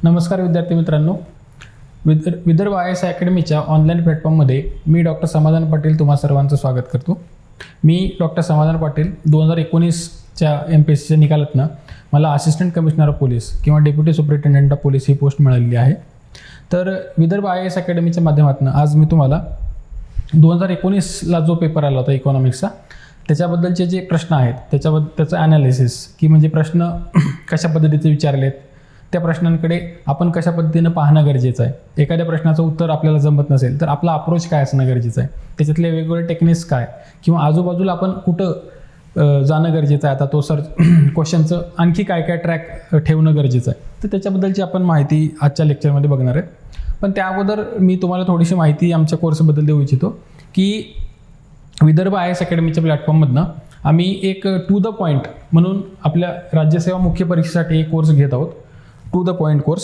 नमस्कार विद्यार्थी मित्रांनो, विदर्भ IAS अकॅडमीच्या ऑनलाईन प्लॅटफॉर्ममध्ये मी डॉक्टर समाधान पाटील तुम्हा सर्वांचं स्वागत करतो. मी डॉक्टर समाधान पाटील 2019च्या MPSCच्या निकालातनं मला असिस्टंट कमिशनर ऑफ पोलीस किंवा deputy superintendent of police he post मिळालेली आहे. तर विदर्भ IAS अकॅडमीच्या माध्यमातून आज मी तुम्हाला 2019ला जो पेपर आला होता इकॉनॉमिक्सचा त्याच्याबद्दलचे जे प्रश्न आहेत त्याचं ॲनालिसिस की म्हणजे प्रश्न कशा पद्धतीचे विचारलेत, त्या प्रश्नांकडे आपण कशा पद्धतीनं पाहणं गरजेचं आहे. एखाद्या प्रश्नाचं उत्तर आपल्याला जमत नसेल तर आपला अप्रोच काय असणं गरजेचं आहे, त्याच्यातले वेगवेगळे टेक्निक्स काय किंवा आजूबाजूला आपण कुठं जाणं गरजेचं आहे, आता तो क्वेश्चनचं आणखी काय काय ट्रॅक ठेवणं गरजेचं आहे. तर त्याच्याबद्दलची आपण माहिती आजच्या लेक्चरमध्ये बघणार आहे. पण त्या अगोदर मी तुम्हाला थोडीशी माहिती आमच्या कोर्सबद्दल देऊ इच्छितो की विदर्भ IAS अकॅडमीच्या प्लॅटफॉर्ममधनं आम्ही एक टू द पॉईंट म्हणून आपल्या राज्यसेवा मुख्य परीक्षेसाठी एक कोर्स घेत आहोत. टू द पॉईंट कोर्स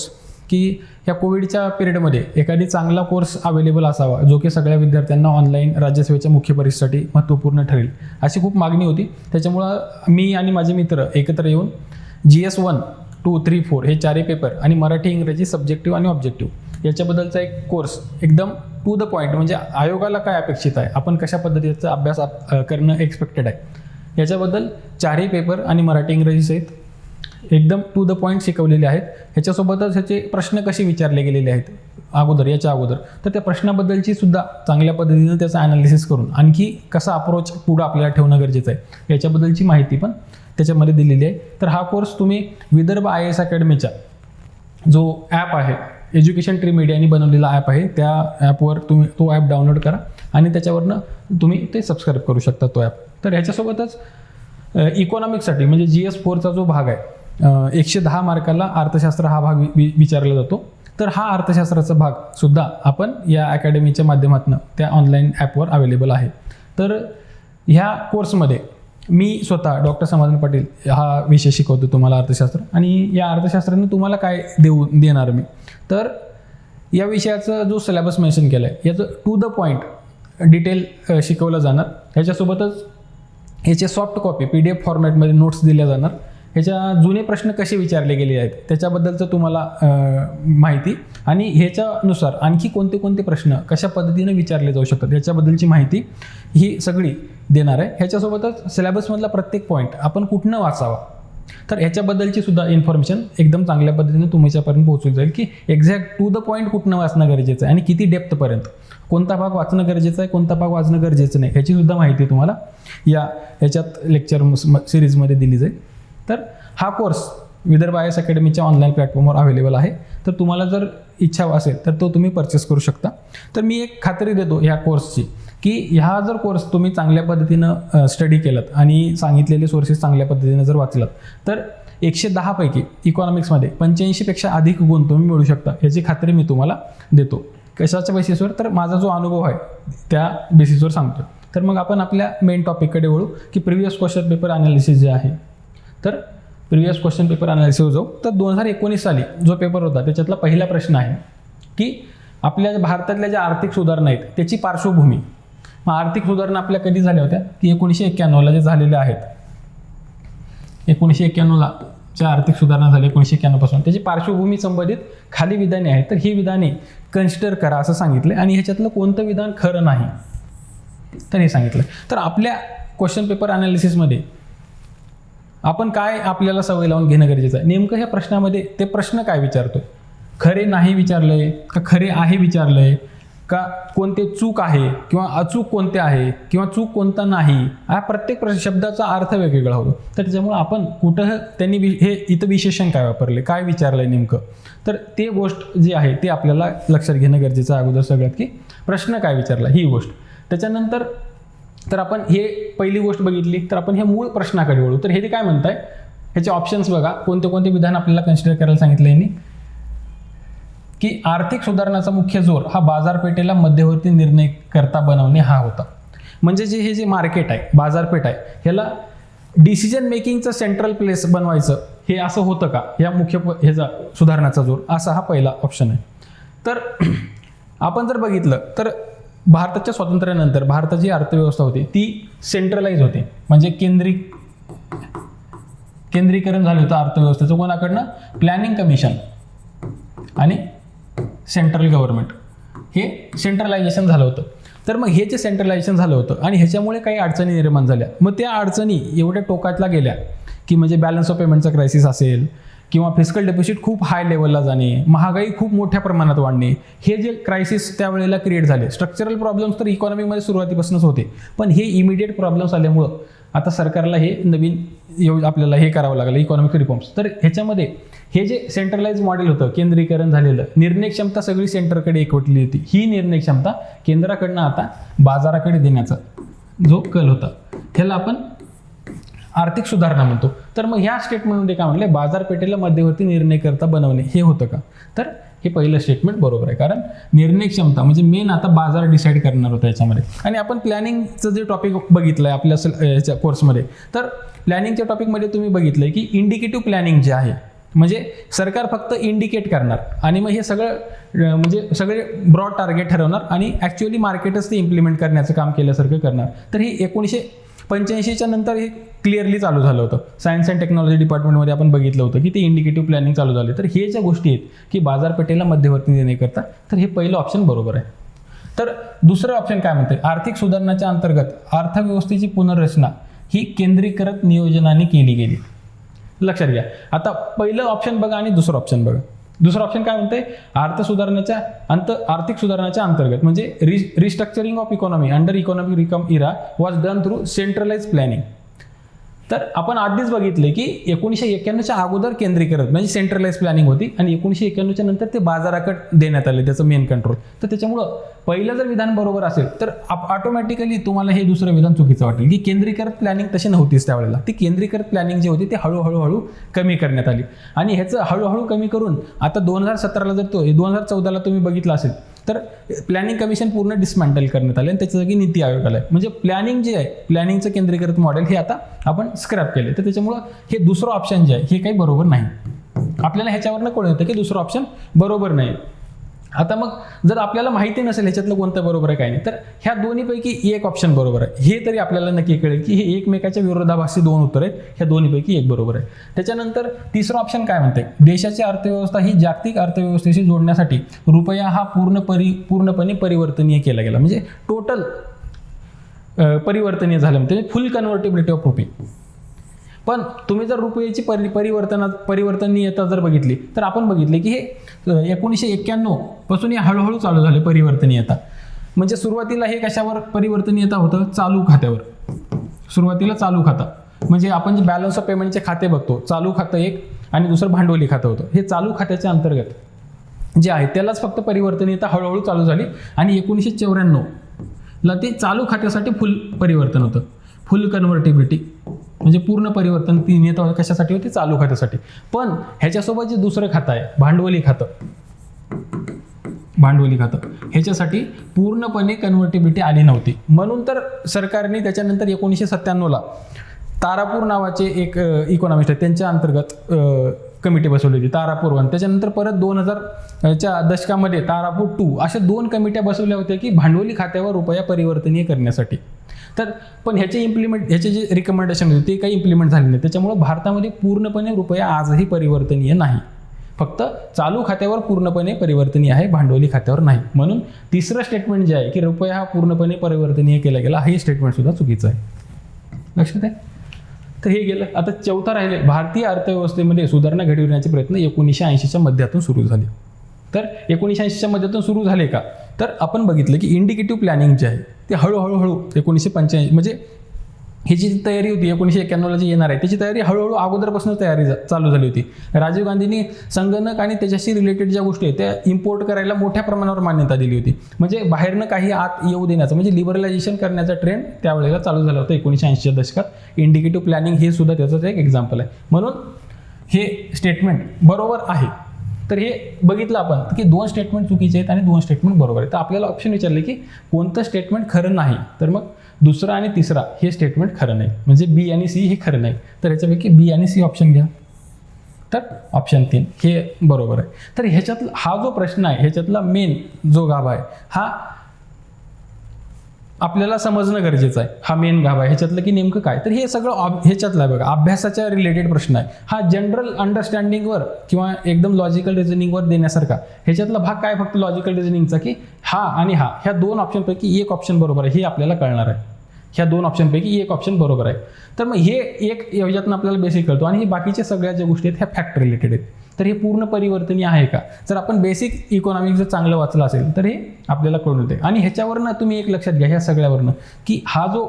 की ह्या कोविडच्या पिरियडमध्ये एखादी चांगला कोर्स अवेलेबल असावा जो की सगळ्या विद्यार्थ्यांना ऑनलाईन राज्यसेवेच्या मुख्य परीक्षेसाठी महत्त्वपूर्ण ठरेल अशी खूप मागणी होती. त्याच्यामुळं मी आणि माझे मित्र एकत्र येऊन GS 1, 2, 3, 4 हे चारही पेपर आणि मराठी इंग्रजी सब्जेक्टिव्ह आणि ऑब्जेक्टिव्ह याच्याबद्दलचा एक कोर्स एकदम टू द पॉईंट म्हणजे आयोगाला काय अपेक्षित आहे, आपण कशा पद्धतीचा अभ्यास करणं एक्सपेक्टेड आहे, याच्याबद्दल चारही पेपर आणि मराठी इंग्रजी सहित एकदम टू द पॉईंट शिकवलेले आहेत. ह्याच्यासोबतच ह्याचे प्रश्न कसे विचारले गेलेले आहेत याच्या अगोदर, तर त्या प्रश्नाबद्दलची सुद्धा चांगल्या पद्धतीनं त्याचं ॲनालिसिस करून आणखी कसा अप्रोच पुढं आपल्याला ठेवणं गरजेचं आहे याच्याबद्दलची माहिती पण त्याच्यामध्ये दिलेली आहे. तर हा कोर्स तुम्ही विदर्भ IAS अकॅडमीचा जो ॲप आहे, एज्युकेशन ट्री मीडियाने बनवलेला ॲप आहे, त्या ॲपवर तुम्ही तो ॲप डाउनलोड करा आणि त्याच्यावरनं तुम्ही ते सबस्क्राईब करू शकता तो ॲप. तर ह्याच्यासोबतच इकॉनॉमिक्ससाठी म्हणजे GS 4चा जो भाग आहे 110 मार्काला अर्थशास्त्र हा भाग विचारला जातो. तर हा अर्थशास्त्राचा भाग सुद्धा आपण या अकॅडमीच्या माध्यमातून त्या ऑनलाईन ॲपवर अवेलेबल आहे. तर ह्या कोर्समध्ये मी स्वतः डॉक्टर समाधान पाटील हा विषय शिकवतो तुम्हाला अर्थशास्त्र. आणि या अर्थशास्त्राने तुम्हाला काय देणार मी, तर या विषयाचा जो सिलेबस मेन्शन केला आहे याचं टू द पॉईंट डिटेल शिकवलं जाणार. ह्याच्यासोबतच ह्याचे सॉफ्ट कॉपी PDF फॉर्मॅटमध्ये नोट्स दिल्या जाणार. ह्याच्या जुने प्रश्न कसे विचारले गेले आहेत त्याच्याबद्दलचं तुम्हाला माहिती आणि ह्याच्यानुसार आणखी कोणते कोणते प्रश्न कशा पद्धतीने विचारले जाऊ शकतात याच्याबद्दलची माहिती ही सगळी देणार आहे. ह्याच्यासोबतच सिलेबसमधला प्रत्येक पॉईंट आपण कुठनं वाचावा, तर ह्याच्याबद्दलची सुद्धा इन्फॉर्मेशन एकदम चांगल्या पद्धतीने तुमच्यापर्यंत पोहोचवली जाईल की एक्झॅक्ट टू द पॉईंट कुठनं वाचणं गरजेचं आहे आणि किती डेप्थपर्यंत, कोणता भाग वाचणं गरजेचं आहे, कोणता भाग वाचणं गरजेचं नाही, ह्याची सुद्धा माहिती तुम्हाला ह्याच्यात लेक्चर सिरीजमध्ये दिली जाईल. तर हा कोर्स विदर्भ IAS अकॅडमीच्या ऑनलाईन प्लॅटफॉर्मवर अवेलेबल आहे. तर तुम्हाला जर इच्छा असेल तर तो तुम्ही परचेस करू शकता. तर मी एक खात्री देतो ह्या कोर्सची की हा जर कोर्स तुम्ही चांगल्या पद्धतीनं स्टडी केलात आणि सांगितलेले सोर्सेस चांगल्या पद्धतीनं जर वाचलात तर 110 पैकी इकॉनॉमिक्समध्ये 85पेक्षा अधिक गुण तुम्ही मिळू शकता याची खात्री मी तुम्हाला देतो. कशाच्या बेसिसवर, तर माझा जो अनुभव आहे त्या बेसिसवर सांगतो. तर मग आपण आपल्या मेन टॉपिककडे वळू की प्रिव्हियस क्वेश्चन पेपर ॲनालिसिस जे आहे. तर प्रिव्हियस क्वेश्चन पेपर ॲनालिसिस जाऊ. तर 2019 साली जो पेपर होता त्याच्यातला पहिला प्रश्न आहे की आपल्या भारतातल्या ज्या आर्थिक सुधारणा आहेत त्याची पार्श्वभूमी. मग आर्थिक सुधारणा आपल्या कधी झाल्या होत्या की 1991ला जे झालेल्या आहेत. 1991ला ज्या आर्थिक सुधारणा झाल्या 1991 पासून त्याची पार्श्वभूमी संबंधित खाली विधाने आहेत. तर ही विधाने कन्सिडर करा असं सांगितलं आणि ह्याच्यातलं कोणतं विधान खरं नाही तर हे सांगितलं. तर आपल्या क्वेश्चन पेपर ॲनालिसिसमध्ये आपण काय आपल्याला सवय लावून घेणं गरजेचं आहे, नेमकं ह्या प्रश्नामध्ये ते प्रश्न काय विचारतोय, खरे नाही विचारलंय का खरे आहे विचारलंय का कोणते चूक आहे किंवा अचूक कोणते आहे किंवा चूक कोणता नाही, हा प्रत्येक शब्दाचा अर्थ वेगवेगळा होतो. तर त्याच्यामुळे आपण कुठं त्यांनी हे इथं विशेषण काय वापरले, काय विचारलंय नेमकं, तर ते गोष्ट जी आहे ते आपल्याला लक्षात घेणं गरजेचं आहे अगोदर सगळ्यात की प्रश्न काय विचारला ही गोष्ट. त्याच्यानंतर तर आपण हे पहिली गोष्ट बघितली तर आपण हे मूळ प्रश्नाकडे वळू. तर हे ते काय म्हणताय ह्याचे ऑप्शन्स बघा, कोणते कोणते विधान आपल्याला कन्सिडर करायला सांगितलं यांनी की आर्थिक सुधारणाचा मुख्य जोर हा बाजारपेठेला मध्यवर्ती निर्णय करता बनवणे हा होता. म्हणजे हे जे मार्केट आहे, बाजारपेठ आहे, ह्याला डिसिजन मेकिंगचं सेंट्रल प्लेस बनवायचं हे असं होतं का, ह्या ह्याचा सुधारणाचा जोर, असा हा पहिला ऑप्शन आहे. तर आपण जर बघितलं तर भारताच्या स्वातंत्र्यानंतर भारताची अर्थव्यवस्था होती ती सेंट्रलाइज होती, म्हणजे केंद्रीकरण झालं होतं अर्थव्यवस्थेचं. कोणाकडनं, प्लॅनिंग कमिशन आणि सेंट्रल गव्हर्नमेंट, हे सेंट्रलायझेशन झालं होतं. तर मग हे जे सेंट्रलायझेशन झालं होतं आणि ह्याच्यामुळे काही अडचणी निर्माण झाल्या. मग त्या अडचणी एवढ्या टोकातला गेल्या की म्हणजे बॅलन्स ऑफ पेमेंटचा क्रायसिस असेल किंवा फिस्कल डेफिसिट खूप हाय लेवलला जाणे, महागाई खूप मोठ्या प्रमाणात वाढणे, हे जे क्रायसिस त्यावेळेला क्रिएट झाले. स्ट्रक्चरल प्रॉब्लेम्स तर इकॉनॉमीमध्ये सुरुवातीपासूनच होते, पण हे इमिडिएट प्रॉब्लेम्स आल्यामुळं आता सरकारला हे नवीन आपल्याला हे करावं लागलं, इकॉनॉमिक रिफॉर्म्स. तर ह्याच्यामध्ये हे जे सेंट्रलाइज मॉडेल होतं, केंद्रीकरण झालेलं, निर्णय क्षमता सगळी सेंटरकडे एकवटली होती. ही निर्णय क्षमता केंद्राकडनं आता बाजाराकडे देण्याचा जो कल होता, ह्याला आपण आर्थिक सुधारणा म्हणतो. तर मग ह्या स्टेटमेंटमध्ये काय म्हणले, बाजारपेठेला मध्यवर्ती निर्णयकर्ता बनवणे, हे होतं का? तर हे पहिलं स्टेटमेंट बरोबर आहे, कारण निर्णय क्षमता म्हणजे मेन आता बाजार डिसाईड करणार होता याच्यामध्ये. आणि आपण प्लॅनिंगचं जे टॉपिक बघितलं आहे आपल्या याच्या कोर्समध्ये, तर प्लॅनिंगच्या टॉपिकमध्ये तुम्ही बघितलं की इंडिकेटिव्ह प्लॅनिंग जे आहे, म्हणजे सरकार फक्त इंडिकेट करणार आणि मग हे सगळं म्हणजे सगळे ब्रॉड टार्गेट ठरवणार आणि ॲक्च्युअली मार्केटच ते इम्प्लिमेंट करण्याचं काम केल्यासारखं करणार. तर हे 1985च्या नंतर हे क्लिअरली चालू झालं होतं. सायन्स अँड टेक्नॉलॉजी डिपार्टमेंटमध्ये आपण बघितलं होतं की ते इंडिकेटिव्ह प्लॅनिंग चालू झाले. तर हे ज्या गोष्टी आहेत की बाजारपेठेला मध्यवर्ती देणे करता, तर हे पहिलं ऑप्शन बरोबर आहे. तर दुसरं ऑप्शन काय म्हणते, आर्थिक सुधारणाच्या अंतर्गत अर्थव्यवस्थेची पुनर्रचना ही केंद्रीकृत नियोजनाने केली गेली. लक्षात घ्या. आता पहिलं ऑप्शन बघा आणि दुसरं ऑप्शन बघा. दुसरं ऑप्शन काय म्हणते, आर्थिक सुधारणाच्या अंतर्गत म्हणजे restructuring of economy under economic reform era was done through centralize planning. तर आपण आधीच बघितले की 1991च्या अगोदर केंद्रीकृत म्हणजे सेंट्रलाइज प्लॅनिंग होती आणि 1991च्या नंतर ते बाजाराकडे देण्यात आले त्याचं मेन कंट्रोल. तर त्याच्यामुळं पहिलं जर विधान बरोबर असेल तर ऑटोमॅटिकली तुम्हाला हे दुसरं विधान चुकीचं वाटेल की केंद्रीकृत प्लॅनिंग तशी नव्हतीच त्यावेळेला. ती केंद्रीकृत प्लॅनिंग जी होती ती हळूहळू कमी करण्यात आली आणि ह्याचं हळूहळू कमी करून आता 2017ला जर 2014ला तुम्ही बघितलं असेल तर प्लॅनिंग कमिशन पूर्ण डिसमॅन्टल करण्यात आले आणि त्याच्या जागी नीती आयोग आला. म्हणजे प्लॅनिंग जे आहे, प्लॅनिंगचं केंद्रीकृत मॉडेल हे आता आपण स्क्रॅप केले. तर त्याच्यामुळं हे दुसरं ऑप्शन जे आहे हे काही बरोबर नाही. आपल्याला ह्याच्यावरनं कळून येतं की दुसरं ऑप्शन बरोबर नाही. आता मग जर आपल्याला माहिती नसेल ह्याच्यातलं कोणतं बरोबर आहे काय नाही, तर ह्या दोन्हीपैकी एक ऑप्शन बरोबर आहे हे तरी आपल्याला नक्की कळेल की हे एकमेकाच्या विरोधाभासी दोन उत्तर आहेत. ह्या दोन्हीपैकी एक बरोबर आहे. त्याच्यानंतर तिसरं ऑप्शन काय म्हणते, देशाची अर्थव्यवस्था ही जागतिक अर्थव्यवस्थेशी जोडण्यासाठी रुपया हा पूर्णपणे परिवर्तनीय केला गेला. म्हणजे टोटल परिवर्तनीय झालं म्हणजे फुल कन्व्हर्टिबिलिटी ऑफ रुपी. पण तुम्ही जर रुपयाची परिवर्तनीयता जर बघितली तर आपण बघितले की हे 1991 पासून हे हळूहळू चालू झाले परिवर्तनीयता. म्हणजे सुरुवातीला हे कशावर परिवर्तनीयता होतं, चालू खात्यावर. सुरुवातीला चालू खाता म्हणजे आपण जे बॅलन्स ऑफ पेमेंटचे खाते बघतो, चालू खातं एक आणि दुसरं भांडवली खातं होतं. हे चालू खात्याच्या अंतर्गत जे आहे त्यालाच फक्त परिवर्तनीयता हळूहळू चालू झाली आणि 1994ला ते चालू खात्यासाठी फुल परिवर्तन होतं, फुल कन्व्हर्टिबिलिटी म्हणजे पूर्ण परिवर्तन ती नेता कशासाठी होती, चालू खात्यासाठी. पण ह्याच्यासोबत जे दुसरं खातं आहे भांडवली खातं ह्याच्यासाठी पूर्णपणे कन्व्हर्टिबिलिटी आली नव्हती. म्हणून तर सरकारने त्याच्यानंतर 1997ला तारापूर नावाचे एक इकॉनॉमिस्ट आहेत त्यांच्या अंतर्गत कमिटी बसवली होती, तारापूर 1. त्याच्यानंतर परत 2000च्या दशकामध्ये तारापूर 2 अशा 2 कमिट्या बसवल्या होत्या की भांडवली खात्यावर रुपया परिवर्तनीय करण्यासाठी. तर पण ह्याचे जे रिकमेंडेशन होते ते काही इम्प्लिमेंट झाले नाही. त्याच्यामुळे भारतामध्ये पूर्णपणे रुपया आजही परिवर्तनीय नाही, फक्त चालू खात्यावर पूर्णपणे परिवर्तनीय आहे, भांडवली खात्यावर नाही. म्हणून तिसरं स्टेटमेंट जे आहे की रुपया हा पूर्णपणे परिवर्तनीय केला गेला, हे स्टेटमेंट सुद्धा चुकीचं आहे. लक्षात आहे. तर हे गेलं. आता चौथा राहिले, भारतीय अर्थव्यवस्थेमध्ये सुधारणा घडविण्याचे प्रयत्न 1980च्या मध्यातून सुरू झाले. तर 1980च्या मध्यातून सुरू झाले का, तर आपण बघितलं की इंडिकेटिव्ह प्लॅनिंग जे आहे ते हळूहळू 1985 म्हणजे ही जी तयारी होती 1991ला जी येणार आहे त्याची तयारी हळूहळू अगोदरपासून तयारी चालू झाली होती. राजीव गांधींनी संगणक आणि त्याच्याशी रिलेटेड ज्या गोष्टी आहेत त्या इम्पोर्ट करायला मोठ्या प्रमाणावर मान्यता दिली होती. म्हणजे बाहेरनं काही आत येऊ देण्याचं म्हणजे लिबरलायझेशन करण्याचा ट्रेंड त्यावेळेला चालू झाला होता 1980च्या दशकात. इंडिकेटिव्ह प्लॅनिंग हे सुद्धा त्याचंच एक एक्झाम्पल आहे. म्हणून हे स्टेटमेंट बरोबर आहे. तर हे बघितलं आपण की 2 स्टेटमेंट चुकीचे आहेत आणि 2 स्टेटमेंट बरोबर आहेत. तर आपल्याला ऑप्शन विचारले की कोणतं स्टेटमेंट खरं नाही, तर मग दुसरा आणि तिसरा हे स्टेटमेंट खरं नाही, म्हणजे बी आणि सी हे खरं नाही. तर ह्याच्यापैकी बी आणि सी ऑप्शन घ्या. तर ऑप्शन 3 हे बरोबर आहे. तर ह्याच्यातला हा जो प्रश्न आहे ह्याच्यातला मेन जो गाभा आहे हा आपल्याला समजणं गरजेचं आहे. हा मेन गाभ आहे, ह्याच्यातलं की नेमकं काय. तर हे सगळं ह्याच्यातलं आहे बघा, अभ्यासाच्या रिलेटेड प्रश्न आहे हा. जनरल अंडरस्टँडिंगवर किंवा एकदम लॉजिकल रिझनिंगवर देण्यासारखा. ह्याच्यातला भाग काय फक्त लॉजिकल रिझनिंगचा, की हा आणि हा ह्या दोन ऑप्शनपैकी एक ऑप्शन बरोबर आहे हे आपल्याला कळणार आहे. ह्या दोन ऑप्शनपैकी एक ऑप्शन बरोबर आहे. तर मग हे एक याच्यातनं आपल्याला बेसिक कळतो. आणि हे बाकीच्या सगळ्या ज्या गोष्टी आहेत ह्या फॅक्ट रिलेटेड आहेत. तर हे पूर्ण परिवर्तनीय आहे का. जर आपण बेसिक इकॉनॉमिक्स जर चांगलं वाचलं असेल तर हे आपल्याला कळून येते. आणि ह्याच्यावरनं तुम्ही एक लक्षात घ्या, ह्या सगळ्यावरनं की हा जो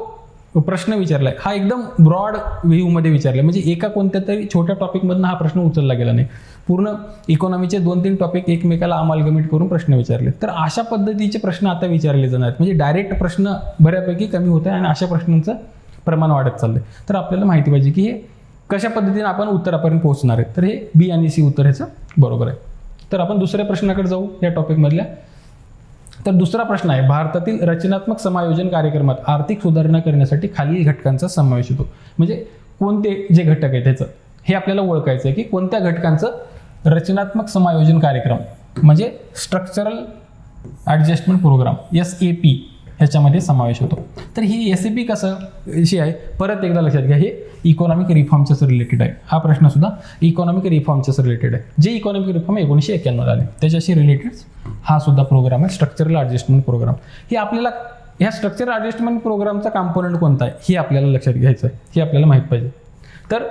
प्रश्न विचारलाय हा एकदम ब्रॉड व्ह्यूमध्ये विचारलाय. म्हणजे एका कोणत्या तरी छोट्या टॉपिकमधनं हा प्रश्न उचलला गेला नाही. पूर्ण इकॉनॉमीचे 2-3 टॉपिक एकमेकाला अमालगमेट करून प्रश्न विचारले. तर अशा पद्धतीचे प्रश्न आता विचारले जाणार आहेत. म्हणजे डायरेक्ट प्रश्न बऱ्यापैकी कमी होत आहे आणि अशा प्रश्नांचं प्रमाण वाढत चाललंय. तर आपल्याला माहिती पाहिजे की हे कशा पद्धतीने आपण उत्तरापर्यंत पोहोचणार आहे. तर हे बी आणि सी उत्तर ह्याचं बरोबर आहे. तर आपण दुसऱ्या प्रश्नाकडे जाऊ या टॉपिकमधल्या. तर दुसरा प्रश्न आहे, भारतातील रचनात्मक समायोजन कार्यक्रमात आर्थिक सुधारणा करण्यासाठी खालील घटकांचा समावेश होतो. म्हणजे कोणते जे घटक आहेत त्याचं हे आपल्याला ओळखायचं आहे की कोणत्या घटकांचं रचनात्मक समायोजन कार्यक्रम म्हणजे स्ट्रक्चरल ॲडजस्टमेंट प्रोग्राम SAP ह्याच्यामध्ये समावेश होतो. तर ही SAP कसं अशी आहे, परत एकदा लक्षात घ्या, हे इकॉनॉमिक रिफॉर्मच्याच रिलेटेड आहे. हा प्रश्न सुद्धा इकॉनॉमिक रिफॉर्मच्याच रिलेटेड आहे. जे इकॉनॉमिक रिफॉर्म 1991 आले त्याच्याशी रिलेटेड हा सुद्धा प्रोग्राम आहे, स्ट्रक्चरल ॲडजस्टमेंट प्रोग्राम. हे आपल्याला ह्या स्ट्रक्चरल ॲडजस्टमेंट प्रोग्रामचा कॉम्पोनंट कोणता आहे हे आपल्याला लक्षात घ्यायचं आहे, हे आपल्याला माहीत पाहिजे. तर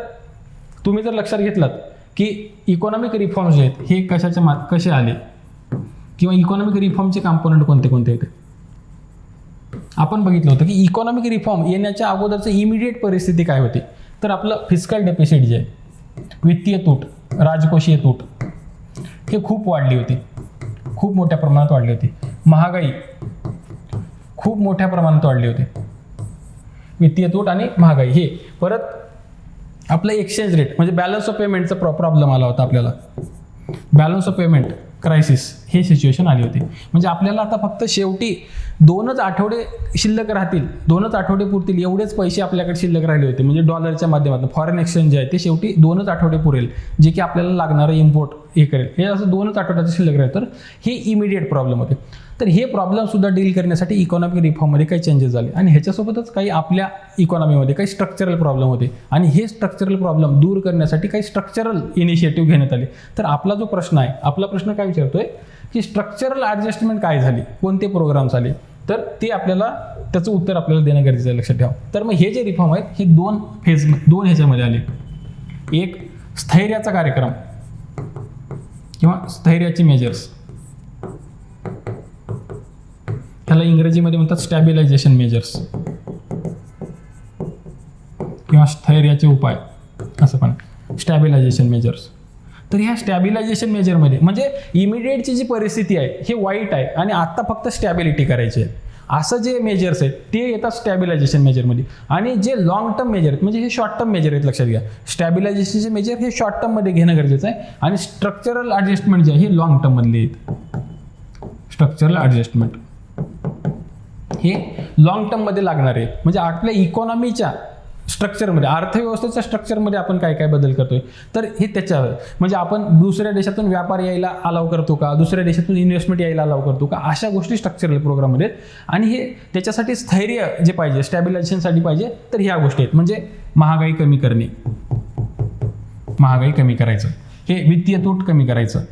तुम्ही जर लक्षात घेतलात की इकॉनॉमिक रिफॉर्म्स जे आहेत हे कसे आले किंवा इकॉनॉमिक रिफॉर्मचे कॉम्पोनंट कोणते कोणते होते, आपण बघितलं होतं की इकॉनॉमिक रिफॉर्म येण्याच्या अगोदरचं इमिडिएट परिस्थिती काय होती. तर आपलं फिस्कल डेफिसिट जे आहे, वित्तीय तूट, राजकोषीय तूट हे खूप वाढली होती, खूप मोठ्या प्रमाणात वाढली होती. महागाई खूप मोठ्या प्रमाणात वाढली होती. वित्तीय तूट आणि महागाई हे. परत आपलं एक्सचेंज रेट म्हणजे बॅलन्स ऑफ पेमेंटचा प्रॉब्लेम आला होता आपल्याला. बॅलन्स ऑफ पेमेंट क्रायसिस हे सिच्युएशन आली होती. म्हणजे आपल्याला आता फक्त शेवटी 2च आठवडे शिल्लक राहतील, 2च आठवडे पुरतील एवढेच पैसे आपल्याकडे शिल्लक राहिले होते. म्हणजे डॉलरच्या माध्यमातून फॉरेन एक्सचेंज जे आहे ते शेवटी 2च आठवडे पुरेल, जे की आपल्याला लागणारं इम्पोर्ट हे करेल. हे असं 2च आठवड्याचं शिल्लक राहील. तर हे इमिडिएट प्रॉब्लेम होते. तर हे प्रॉब्लेम सुद्धा डील करण्यासाठी इकॉनॉमिक रिफॉर्ममध्ये काही चेंजेस झाले आणि ह्याच्यासोबतच काही आपल्या इकॉनॉमीमध्ये काही स्ट्रक्चरल प्रॉब्लेम होते आणि हे स्ट्रक्चरल प्रॉब्लेम दूर करण्यासाठी काही स्ट्रक्चरल इनिशिएटिव्ह घेण्यात आले. तर आपला जो प्रश्न आहे, आपला प्रश्न काय विचारतोय की स्ट्रक्चरल ॲडजस्टमेंट काय झाली, कोणते प्रोग्राम्स आले, तर ते आपल्याला त्याचं उत्तर आपल्याला देणं गरजेचं आहे, लक्षात ठेवा. तर मग हे जे रिफॉर्म आहेत हे दोन ह्याच्यामध्ये आले. एक स्थैर्याचा कार्यक्रम किंवा स्थैर्याची मेजर्स, त्याला इंग्रजीमध्ये म्हणतात स्टॅबिलायझेशन मेजर्स किंवा स्थैर्याचे उपाय असं पण, स्टॅबिलायझेशन मेजर्स. तर ह्या स्टॅबिलायझेशन मेजरमध्ये म्हणजे इमिडिएटची जी परिस्थिती आहे हे वाईट आहे आणि आता फक्त स्टॅबिलिटी करायची आहे, असं जे मेजर्स आहेत ते येतात स्टॅबिलायझेशन मेजरमध्ये. आणि जे लॉंग टर्म मेजर आहेत म्हणजे हे शॉर्ट टर्म मेजर आहेत, लक्षात घ्या. स्टॅबिलायझेशनचे मेजर हे शॉर्ट टर्ममध्ये घेणं गरजेचं आहे आणि स्ट्रक्चरल ॲडजस्टमेंट जे आहे हे लॉंग टर्ममधले आहेत. स्ट्रक्चरल ॲडजस्टमेंट हे लॉंग टर्ममध्ये लागणार आहे. म्हणजे आपल्या इकॉनॉमीच्या स्ट्रक्चरमध्ये, अर्थव्यवस्थेच्या स्ट्रक्चरमध्ये आपण काय काय बदल करतोय तर हे त्याच्यावर. म्हणजे आपण दुसऱ्या देशातून व्यापार यायला अलाव करतो का, दुसऱ्या देशातून इन्व्हेस्टमेंट यायला अलाव करतो का, अशा गोष्टी स्ट्रक्चरल प्रोग्राममध्ये आहेत. आणि हे त्याच्यासाठी स्थैर्य जे पाहिजे, स्टॅबिलायझेशनसाठी पाहिजे, तर ह्या गोष्टी आहेत. म्हणजे महागाई कमी करणे, महागाई कमी करायचं, हे वित्तीय तूट कमी करायचं,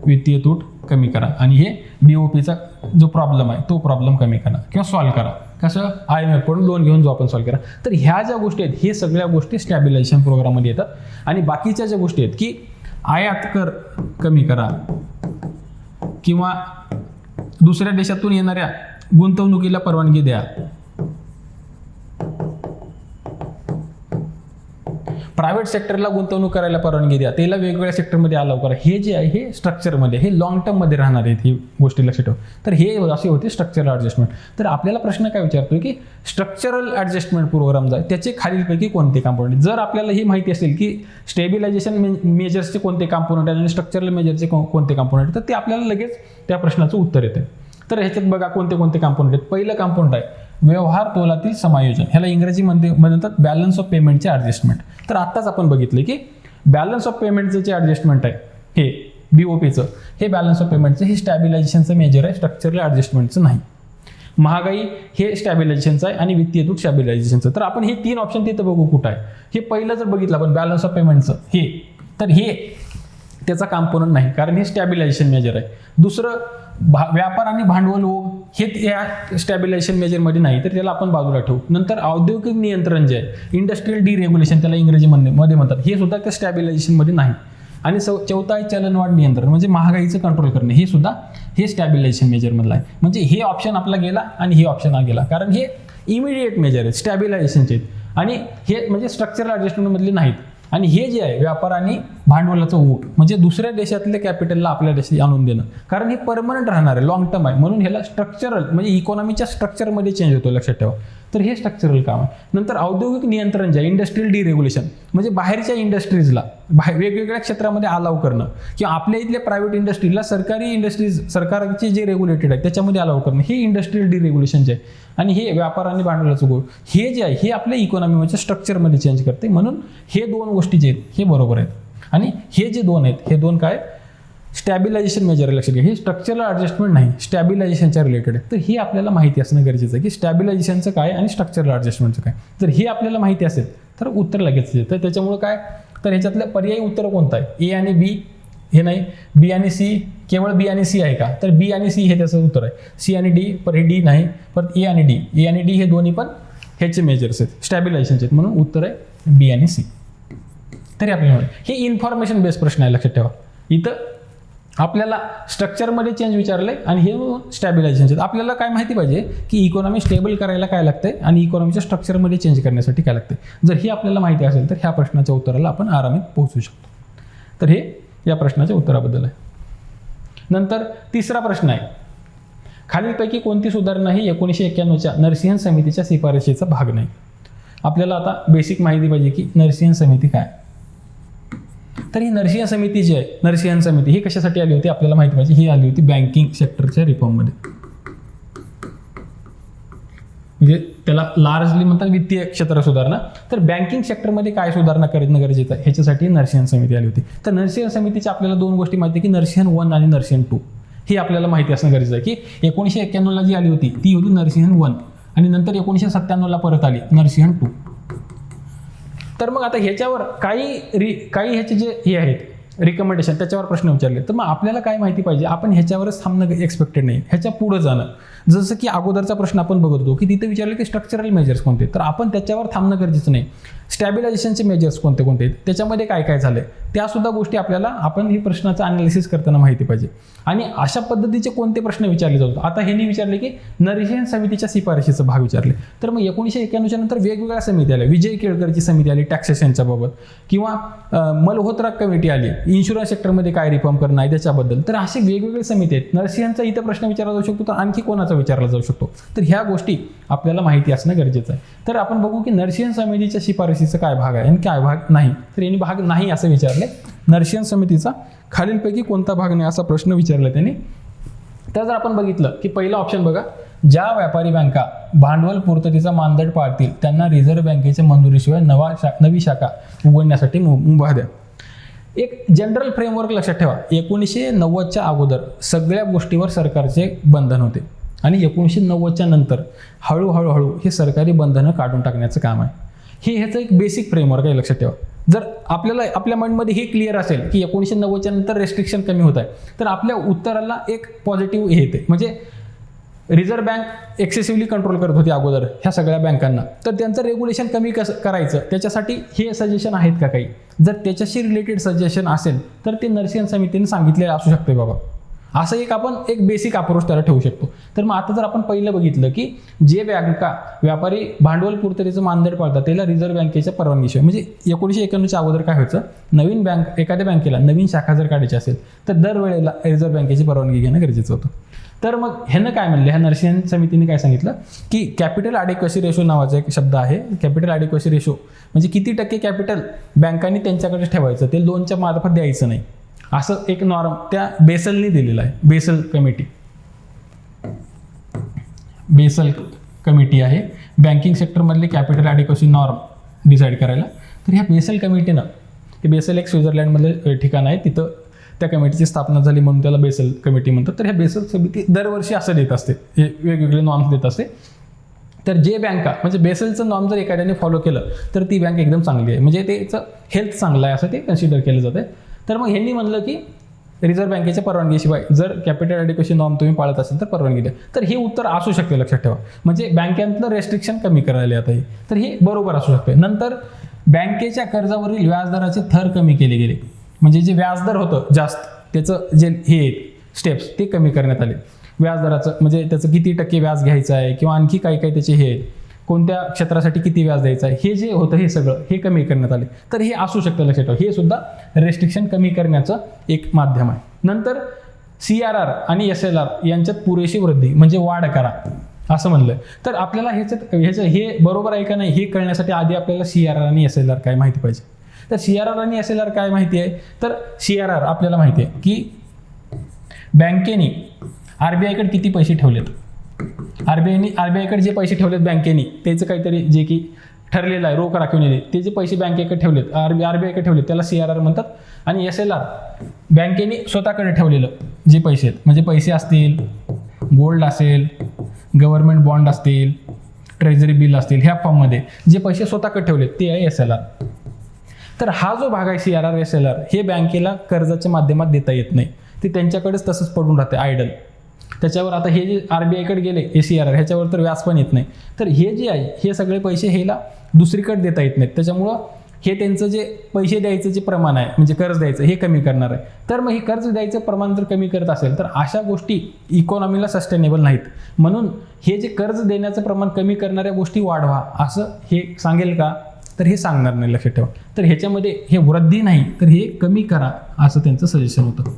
वित्तीय तूट कमी करा आणि हे BOPचा जो प्रॉब्लेम आहे तो प्रॉब्लेम कमी करा किंवा सॉल्व्ह करा. कसं, IMF कडून लोन घेऊन जो आपण सॉल्व्ह करा. तर ह्या ज्या गोष्टी आहेत हे सगळ्या गोष्टी स्टॅबिलायझेशन प्रोग्राममध्ये येतात. आणि बाकीच्या ज्या गोष्टी आहेत की आयात कर कमी करा किंवा दुसऱ्या देशातून येणाऱ्या गुंतवणुकीला परवानगी द्या, प्रायव्हेट सेक्टरला गुंतवणूक करायला परवानगी द्या, त्याला वेगवेगळ्या सेक्टरमध्ये अलाव करा, हे जे आहे हे स्ट्रक्चरमध्ये, हे लॉंग टर्ममध्ये राहणार आहेत ही गोष्टी, लक्षात ठेवा. तर हे असे होते स्ट्रक्चरल ॲडजस्टमेंट. तर आपल्याला प्रश्न काय विचारतोय की स्ट्रक्चरल ॲडजस्टमेंट प्रोग्राम आहे त्याचे खालीलपैकी कोणते कॉम्पोनंट. जर आपल्याला ही माहिती असेल की स्टेबिलायझेशन मेजर्सचे कोणते कॉम्पोनंट आहेत आणि स्ट्रक्चरल मेजरचे कोणते कॉम्पोनंट आहेत, तर ते आपल्याला लगेच त्या प्रश्नाचं उत्तर येते. तर ह्याच्यात बघा कोणते कोणते कॉम्पोनंट आहेत. पहिलं कॉम्पोनंट आहे व्यवहार तोलातील समायोजन, ह्याला इंग्रजीमध्ये म्हणतात बॅलन्स ऑफ पेमेंटचे ॲडजस्टमेंट. तर आत्ताच आपण बघितलं की बॅलन्स ऑफ पेमेंटचं जे ॲडजस्टमेंट आहे हे BOPचं, हे बॅलन्स ऑफ पेमेंटचं हे स्टॅबिलायझेशनचं मेजर आहे, स्ट्रक्चरल ॲडजस्टमेंटचं नाही. महागाई हे स्टॅबिलायझेशनचं आहे आणि वित्तीय तूट स्टॅबिलायझेशनचं. तर आपण हे 3 ऑप्शन तिथं बघू कुठं आहे. हे पहिलं जर बघितलं आपण बॅलन्स ऑफ पेमेंटचं हे, तर हे त्याचा कॉम्पोनंट नाही, कारण हे स्टॅबिलायझेशन मेजर आहे. दुसरं व्यापार आणि भांडवल ओघ हे या स्टॅबिलायझेशन मेजरमध्ये नाही, तर त्याला आपण बाजूला ठेवू. नंतर औद्योगिक नियंत्रण जे आहे, इंडस्ट्रियल डिरेग्युलेशन त्याला इंग्रजीमध्ये म्हणतात, हे सुद्धा त्या स्टॅबिलायझेशनमध्ये नाही. आणि चौथा आहे चलनवाढ नियंत्रण, म्हणजे महागाईचं कंट्रोल करणे, हे सुद्धा हे स्टॅबिलायझेशन मेजरमधलं आहे. म्हणजे हे ऑप्शन आपला गेला आणि हे ऑप्शन हा गेला, कारण हे इमिडिएट मेजर आहेत, स्टॅबिलायझेशनचे आहेत आणि हे म्हणजे स्ट्रक्चरल ॲडजस्टमेंटमधले नाहीत. आणि हे जे आहे व्यापार आणि भांडवलाचं ओघ, म्हणजे दुसऱ्या देशातल्या कॅपिटलला आपल्या देशात आणून देणं, कारण हे परमनंट राहणार आहे, लॉंग टर्म आहे, म्हणून ह्याला स्ट्रक्चरल म्हणजे इकॉनॉमीच्या स्ट्रक्चरमध्ये चेंज होतो, लक्षात ठेवा. तर हे स्ट्रक्चरल काम आहे. नंतर औद्योगिक नियंत्रण जे आहे, इंडस्ट्रियल डिरेग्युलेशन, म्हणजे बाहेरच्या इंडस्ट्रीजला वेगवेगळ्या क्षेत्रामध्ये अलाव करणं, किंवा आपल्या इथल्या प्रायव्हेट इंडस्ट्रीला सरकारी इंडस्ट्रीज सरकारचे जे रेग्युलेटेड आहे त्याच्यामध्ये अलाव करणं, हे इंडस्ट्रियल डिरेग्युलेशन जे आहे. आणि हे व्यापार आणि भांडवलाचं गोळ हे जे आहे हे आपल्या इकॉनॉमीच्या स्ट्रक्चरमध्ये चेंज करते, म्हणून हे 2 गोष्टी जे आहेत हे बरोबर आहेत. आणि हे जे 2 आहेत हे 2 काय स्टॅबिलायझेशन मेजर, लक्षात घ्या. हे स्ट्रक्चरल ॲडजस्टमेंट नाही, स्टॅबिलायझेशनच्या रिलेटेड आहे. तर हे आपल्याला माहिती असणं गरजेचं आहे की स्टॅबिलायझेशनचं काय आणि स्ट्रक्चरल ॲडजस्टमेंटचं काय. तर हे आपल्याला माहिती असेल तर उत्तर लगेच येतं. तर त्याच्यामुळे काय, तर ह्याच्यातलं पर्यायी उत्तर कोणतं आहे, ए आणि बी हे नाही, बी आणि सी, केवळ बी आणि सी आहे का, तर बी आणि सी हे त्याचं उत्तर आहे. सी आणि डी, पर हे डी नाही, परत ए आणि डी हे दोन्ही पण ह्याचे मेजर्स आहेत, स्टॅबिलायझेशनचे आहेत, म्हणून उत्तर आहे बी आणि सी. तरी आपल्याला हे इन्फॉर्मेशन बेस्ड प्रश्न आहे, लक्षात ठेवा. इथं आपल्याला स्ट्रक्चरमध्ये चेंज विचारले आणि हे स्टॅबिलायझेशनचे. आपल्याला काय माहिती पाहिजे की इकॉनॉमी स्टेबल करायला काय लागतंय आणि इकॉनॉमीच्या स्ट्रक्चरमध्ये चेंज करण्यासाठी काय लागतंय. जर हे आपल्याला माहिती असेल तर ह्या प्रश्नाच्या उत्तराला आपण आरामात पोहोचू शकतो. तर हे या प्रश्नाच्या उत्तराबद्दल आहे. नंतर तिसरा प्रश्न आहे, खालीलपैकी कोणती सुधारणा ही 1991च्या नरसिंहन समितीच्या शिफारशीचा भाग नाही. आपल्याला आता बेसिक माहिती पाहिजे की नरसिंहन समिती काय. तर ही नरसिंहन समिती जी आहे, नरसिंहन समिती ही कशासाठी आली होती आपल्याला माहिती पाहिजे. ही आली होती बँकिंग सेक्टरच्या रिफॉर्ममध्ये, म्हणजे त्याला लार्जली म्हणतात वित्तीय क्षेत्र सुधारणा. तर बँकिंग सेक्टरमध्ये काय सुधारणा करणं गरजेचं आहे ह्याच्यासाठी नरसिंहन समिती आली होती. तर नरसिंहन समितीच्या आपल्याला 2 गोष्टी माहिती आहे की नरसिंहन 1 आणि नरसिंहन 2 ही आपल्याला माहिती असणं गरजेचं आहे. की 1991ला जी आली होती ती होती नरसिंहन 1 आणि नंतर 1997ला परत आली नरसिंहन 2. तर मग आता ह्याच्यावर काही ह्याचे जे हे आहेत रिकमेंडेशन त्याच्यावर प्रश्न विचारले, तर मग आपल्याला काय माहिती पाहिजे, आपण ह्याच्यावरच थांबणं एक्सपेक्टेड नाही, ह्याच्या पुढे जाणं. जसं की अगोदरचा प्रश्न आपण बघत होतो की तिथे विचारले की स्ट्रक्चरल मेजर्स कोणते, तर आपण त्याच्यावर थांबणं गरजेचं नाही. स्टॅबिलायझेशनचे मेजर्स कोणते कोणते आहेत, त्याच्यामध्ये काय काय झाले, त्यासुद्धा गोष्टी आपल्याला आपण ही प्रश्नाचं अनालिसिस करताना माहिती पाहिजे. आणि अशा पद्धतीचे कोणते प्रश्न विचारले जातात. आता ह्यांनी विचारले की नरसिंहन समितीच्या शिफारशीचा भाग विचारले, तर मग 1991च्या नंतर वेगवेगळ्या समिती आल्या. विजय केळकरची समिती आली टॅक्सेशनच्या बाबत, किंवा मल्होत्रा कमिटी आली इन्शुरन्स सेक्टरमध्ये काय रिफॉर्म करणं आहे त्याच्याबद्दल. तर असे वेगवेगळे समिती आहेत. नरसिंहनचा इथं प्रश्न विचारला जाऊ शकतो, तर आणखी कोणाचा विचारला जाऊ शकतो. तर ह्या गोष्टी आपल्याला माहिती असणं गरजेचं आहे. तर आपण बघू की नरसिंहन समितीच्या शिफारशीचा काय भाग आहे आणि काय भाग नाही. तर यांनी भाग नाही असं विचारले. नरसिंहन समितीचा खालीलपैकी कोणता भाग नाही असा प्रश्न विचारला त्यांनी. तर जर आपण बघितलं की पहिला ऑप्शन बघा, ज्या व्यापारी बँका भांडवल पूर्ततेचा मानदंड पाळतील त्यांना रिझर्व्ह बँकेच्या मंजुरीशिवाय नवी शाखा उघडण्यासाठी मुभा द्या. एक जनरल फ्रेमवर्क लक्षात ठेवा. 1990च्या अगोदर सगळ्या गोष्टीवर सरकारचे बंधन होते आणि 1990च्या नंतर हळूहळू हे सरकारी बंधनं काढून टाकण्याचं काम आहे. हे ह्याचं एक बेसिक फ्रेमवर्क आहे, लक्षात ठेवा. जर आपल्याला आपल्या माइंडमध्ये हे क्लिअर असेल की 1990च्या नंतर रेस्ट्रिक्शन कमी होत आहे, तर आपल्या उत्तराला एक पॉझिटिव्ह हे येते. म्हणजे रिझर्व्ह बँक एक्सेसिव्हली कंट्रोल करत होती अगोदर ह्या सगळ्या बँकांना, तर त्यांचं रेग्युलेशन कमी कसं करायचं त्याच्यासाठी हे सजेशन आहेत का काही. जर त्याच्याशी रिलेटेड सजेशन असेल तर ते नरसिंहन समितीने सांगितले असू शकते बाबा. असं आपण एक बेसिक अप्रोच त्याला ठेवू शकतो. तर मग आता जर आपण पहिलं बघितलं की जे बँका व्यापारी भांडवल पूर्ततेचं मानदंड पाळतात त्याला रिझर्व्ह बँकेच्या परवानगीशिवाय, म्हणजे 1991च्या अगोदर काय व्हायचं, नवीन बँक एखाद्या बँकेला नवीन शाखा जर काढायची असेल तर दरवेळेला रिझर्व्ह बँकेची परवानगी घेणं गरजेचं होतं. तर मग ह्यानं काय म्हणलं, ह्या नरसिंहन समितीने काय सांगितलं की कॅपिटल ॲडिक्वसी रेशो नावाचा एक शब्द आहे. कॅपिटल ॲडिक्वसी रेशो म्हणजे किती टक्के कॅपिटल बँकांनी त्यांच्याकडे ठेवायचं, ते लोनच्या मार्फत द्यायचं नाही, असं एक नॉर्म त्या बेसलने दिलेलं आहे. बेसल कमिटी आहे बँकिंग सेक्टरमधले कॅपिटल ॲडिक्वसी नॉर्म डिसाईड करायला. तर ह्या बेसल कमिटीनं, हे बेसल एक स्वित्झर्लंडमधलं ठिकाण आहे, तिथं त्या कमिटीची स्थापना झाली म्हणून त्याला बेसल कमिटी म्हणतात. तर ह्या बेसल समिती दरवर्षी असं देत असते, हे वेगवेगळे नॉर्म्स देत असते. तर जे बँका म्हणजे बेसलचं नॉर्म जर एखाद्याने फॉलो केलं तर ती बँक एकदम चांगली आहे, म्हणजे त्याचं हेल्थ चांगलं आहे असं ते कन्सिडर केलं जातं. तर मग ह्यांनी म्हणलं की रिझर्व्ह बँकेच्या परवानगीशिवाय जर कॅपिटल ॲडिक्वेसी नॉर्म तुम्ही पाळत असेल तर परवानगी द्या. तर हे उत्तर असू शकते, लक्षात ठेवा. म्हणजे बँकेतलं रेस्ट्रिक्शन कमी करायला आता हे, तर हे बरोबर असू शकते. नंतर बँकेच्या कर्जावरील व्याजदराचे थर कमी केले गेले, म्हणजे जे व्याजदर होतं जास्त त्याचं जे हे स्टेप्स ते कमी करण्यात आले. व्याजदराचं म्हणजे त्याचं किती टक्के व्याज घ्यायचं आहे किंवा आणखी काही काही त्याचे हे कोणत्या क्षेत्रासाठी किती व्याज द्यायचं आहे हे जे होतं हे सगळं हे कमी करण्यात आले. तर हे असू शकतं, लक्षात ठेवा. हे सुद्धा रेस्ट्रिक्शन कमी करण्याचं एक माध्यम आहे. नंतर CRR आणि SLR यांच्यात पुरेशी वृद्धी म्हणजे वाढ करा असं म्हणलं. तर आपल्याला ह्याचं हे बरोबर आहे का नाही हे कळण्यासाठी आधी आपल्याला CRR आणि SLR काय माहिती पाहिजे. तर CRR आणि SLR काय माहिती आहे, तर CRR आपल्याला माहिती आहे की बँकेने RBIकडे किती पैसे ठेवलेत, RBIकडे जे पैसे ठेवलेत बँकेने त्याचं काहीतरी जे की ठरलेलं आहे रोख राखीवलेले ते जे पैसे बँकेकडे ठेवलेत RBIकडे ठेवलेत त्याला CRR म्हणतात. आणि SLR बँकेने स्वतःकडे ठेवलेलं जे पैसे आहेत, म्हणजे पैसे असतील, गोल्ड असेल, गव्हर्नमेंट बॉन्ड असतील, ट्रेझरी बिल असतील, ह्या फॉर्ममध्ये जे पैसे स्वतःकडे ठेवलेत ते आहे SLR. तर हा जो भाग आहे CRR SLR हे बँकेला कर्जाच्या माध्यमात देता येत नाही, ते त्यांच्याकडेच तसंच पडून राहते आयडल. त्याच्यावर आता हे जे RBIकडे गेले CRR ह्याच्यावर तर व्याज पण येत नाही. तर हे जे आहे हे सगळे पैसे ह्याला दुसरीकडे देता येत नाहीत, त्याच्यामुळं हे त्यांचं जे पैसे द्यायचं जे प्रमाण आहे म्हणजे कर्ज द्यायचं हे कमी करणार आहे. तर मग हे कर्ज द्यायचं प्रमाण जर कमी करत असेल तर अशा गोष्टी इकॉनॉमीला सस्टेनेबल नाहीत. म्हणून हे जे कर्ज देण्याचं प्रमाण कमी करणाऱ्या गोष्टी वाढवा असं हे सांगेल का, तर हे सांगणार नाही, लक्षात ठेवा. तर ह्याच्यामध्ये हे वृद्धी नाही तर हे कमी करा असं त्यांचं सजेशन होतं.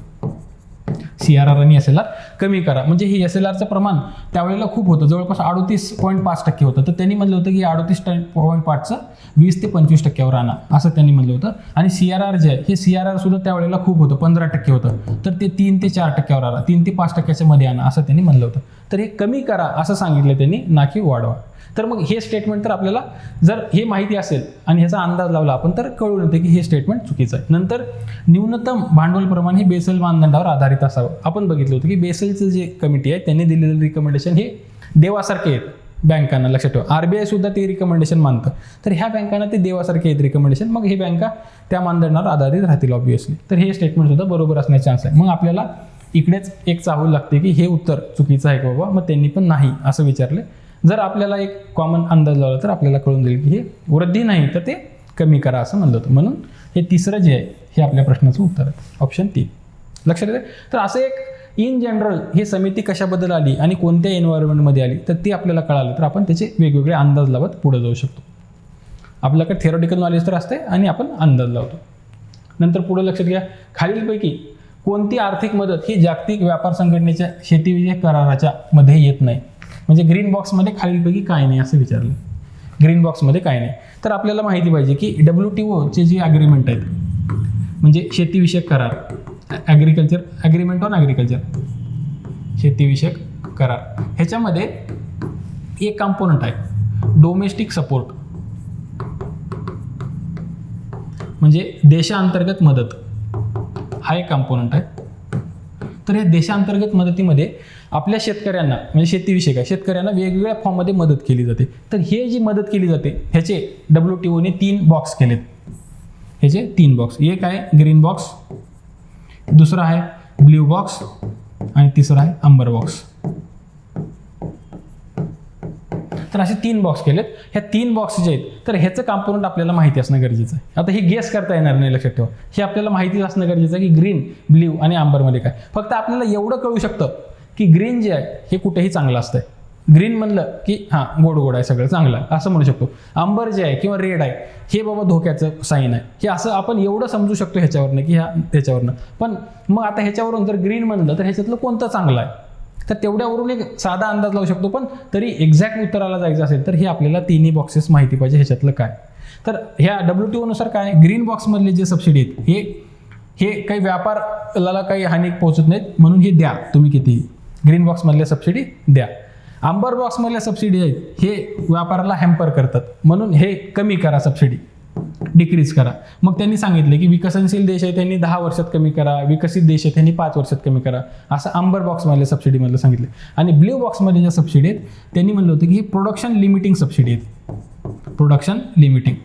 CRR आणि SLR कमी करा, म्हणजे हे SLRचं प्रमाण त्यावेळेला खूप होतं, जवळपास 38.5% होतं. तर त्यांनी म्हणलं होतं की 38.5चं 20 ते 25% आणा असं त्यांनी म्हणलं होतं. आणि CRR जे आहे हे CRR सुद्धा त्यावेळेला खूप होतं, 15% होतं. तर ते 3 ते 4% आणा, 3 ते 5% मध्ये आणा असं त्यांनी म्हणलं होतं. तर हे कमी करा असं सांगितलं त्यांनी, ना की वाढवा. तर मग हे स्टेटमेंट तर आपल्याला जर हे माहिती असेल आणि ह्याचा अंदाज लावला आपण तर कळून येते की हे स्टेटमेंट चुकीचं आहे. नंतर न्यूनतम भांडवल प्रमाण हे बेसल मानदंडावर आधारित असावं. आपण बघितलं होतं की बेसलचं जे कमिटी आहे त्यांनी दिलेलं रिकमेंडेशन हे देवासारखे आहेत बँकांना, लक्षात ठेवा. RBI सुद्धा ते रिकमेंडेशन मानतं. तर ह्या बँकांना ते देवासारखे आहेत रिकमेंडेशन, मग हे बँका त्या मानदंडावर आधारित राहतील ऑब्व्हियसली. तर हे स्टेटमेंट सुद्धा बरोबर असण्याचे चान्स आहे. मग आपल्याला इकडेच एक चाहूल लागते की हे उत्तर चुकीचं आहे का बाबा, मग त्यांनी पण नाही असं विचारले. जर आपल्याला एक कॉमन अंदाज लावला तर आपल्याला कळून जाईल की हे वृद्धी नाही तर ते कमी करा असं म्हणलं होतं. म्हणून हे तिसरं जे आहे हे आपल्या प्रश्नाचं उत्तर आहे, ऑप्शन 3. लक्षात येते. तर असं एक इन जनरल ही समिती कशाबद्दल आली आणि कोणत्या एन्व्हायरमेंटमध्ये आली तर ते आपल्याला कळालं तर आपण त्याचे वेगवेगळे अंदाज लावत पुढे जाऊ शकतो. आपल्याकडे थिअरॉटिकल नॉलेज तर असते आणि आपण अंदाज लावतो. नंतर पुढे लक्षात घ्या, खालीलपैकी कोणती आर्थिक मदत ही जागतिक व्यापार संघटनेच्या शेतीविषयक कराराच्या मध्ये येत नाही. म्हणजे ग्रीन बॉक्समध्ये खालीलपैकी काय नाही असं विचारलं. ग्रीन बॉक्समध्ये काय नाही तर आपल्याला माहिती पाहिजे की WTOचे जे अग्रीमेंट आहेत म्हणजे शेतीविषयक करार, ॲग्रिकल्चर ॲग्रीमेंट ऑन ॲग्रिकल्चर, शेतीविषयक करार, ह्याच्यामध्ये एक कंपोनंट आहे डोमेस्टिक सपोर्ट, म्हणजे देशांतर्गत मदत, हा एक कंपोनंट आहे. तर या देशांतर्गत मदतीमध्ये आपल्या शेतकऱ्यांना म्हणजे शेतीविषयक आहे शेतकऱ्यांना वेगवेगळ्या फॉर्ममध्ये मदत केली जाते. तर हे जी मदत केली जाते ह्याचे WTOने 3 बॉक्स केलेत. ह्याचे 3 बॉक्स, एक आहे ग्रीन बॉक्स, दुसरा आहे ब्ल्यू बॉक्स आणि तिसरा आहे आंबर बॉक्स. तर असे 3 बॉक्स केलेत. ह्या 3 बॉक्स जे आहेत तर ह्याचं कंपोनंट आपल्याला माहिती असणं गरजेचं आहे. आता हे गेस करता येणार नाही, लक्षात ठेवा. हे आपल्याला माहिती असणं गरजेचं आहे की ग्रीन, ब्ल्यू आणि आंबरमध्ये काय. फक्त आपल्याला एवढं कळू शकतं की ग्रीन जे आहे हे कुठेही चांगलं असतंय. ग्रीन म्हणलं की हां गोड गोड आहे सगळं चांगलं आहे असं म्हणू शकतो. आंबर जे आहे किंवा रेड आहे हे बाबा धोक्याचं साईन आहे, हे असं आपण एवढं समजू शकतो ह्याच्यावरनं की ह्याच्यावरनं. पण मग आता ह्याच्यावरून जर ग्रीन म्हणलं तर ह्याच्यातलं कोणतं चांगलं आहे तर तेवढ्यावरून एक साधा अंदाज लावू शकतो. पण तरी एक्झॅक्ट उत्तराला जायचं असेल तर हे आपल्याला 3 बॉक्सेस माहिती पाहिजे ह्याच्यातलं काय. तर ह्या WTOनुसार काय ग्रीन बॉक्समधले जे सबसिडी आहेत हे काही व्यापाराला काही हानी पोहोचत नाहीत म्हणून हे द्या तुम्ही कितीही. ग्रीन बॉक्समधल्या सबसिडी द्या. आंबर बॉक्समधल्या सबसिडी आहेत हे व्यापाराला हॅम्पर करतात म्हणून हे कमी करा सबसिडी. डिक्रीज करा. मग त्यांनी सांगितलं की विकसनशील देश आहे त्यांनी 10 वर्षात कमी करा, विकसित देश आहे त्यांनी 5 वर्षात कमी करा, असं आंबर बॉक्समधल्या सबसिडीमधलं सांगितलं. आणि ब्ल्यू बॉक्समध्ये ज्या सबसिडी आहेत त्यांनी म्हणलं होतं की ही प्रोडक्शन लिमिटिंग सबसिडी आहेत. प्रोडक्शन लिमिटिंग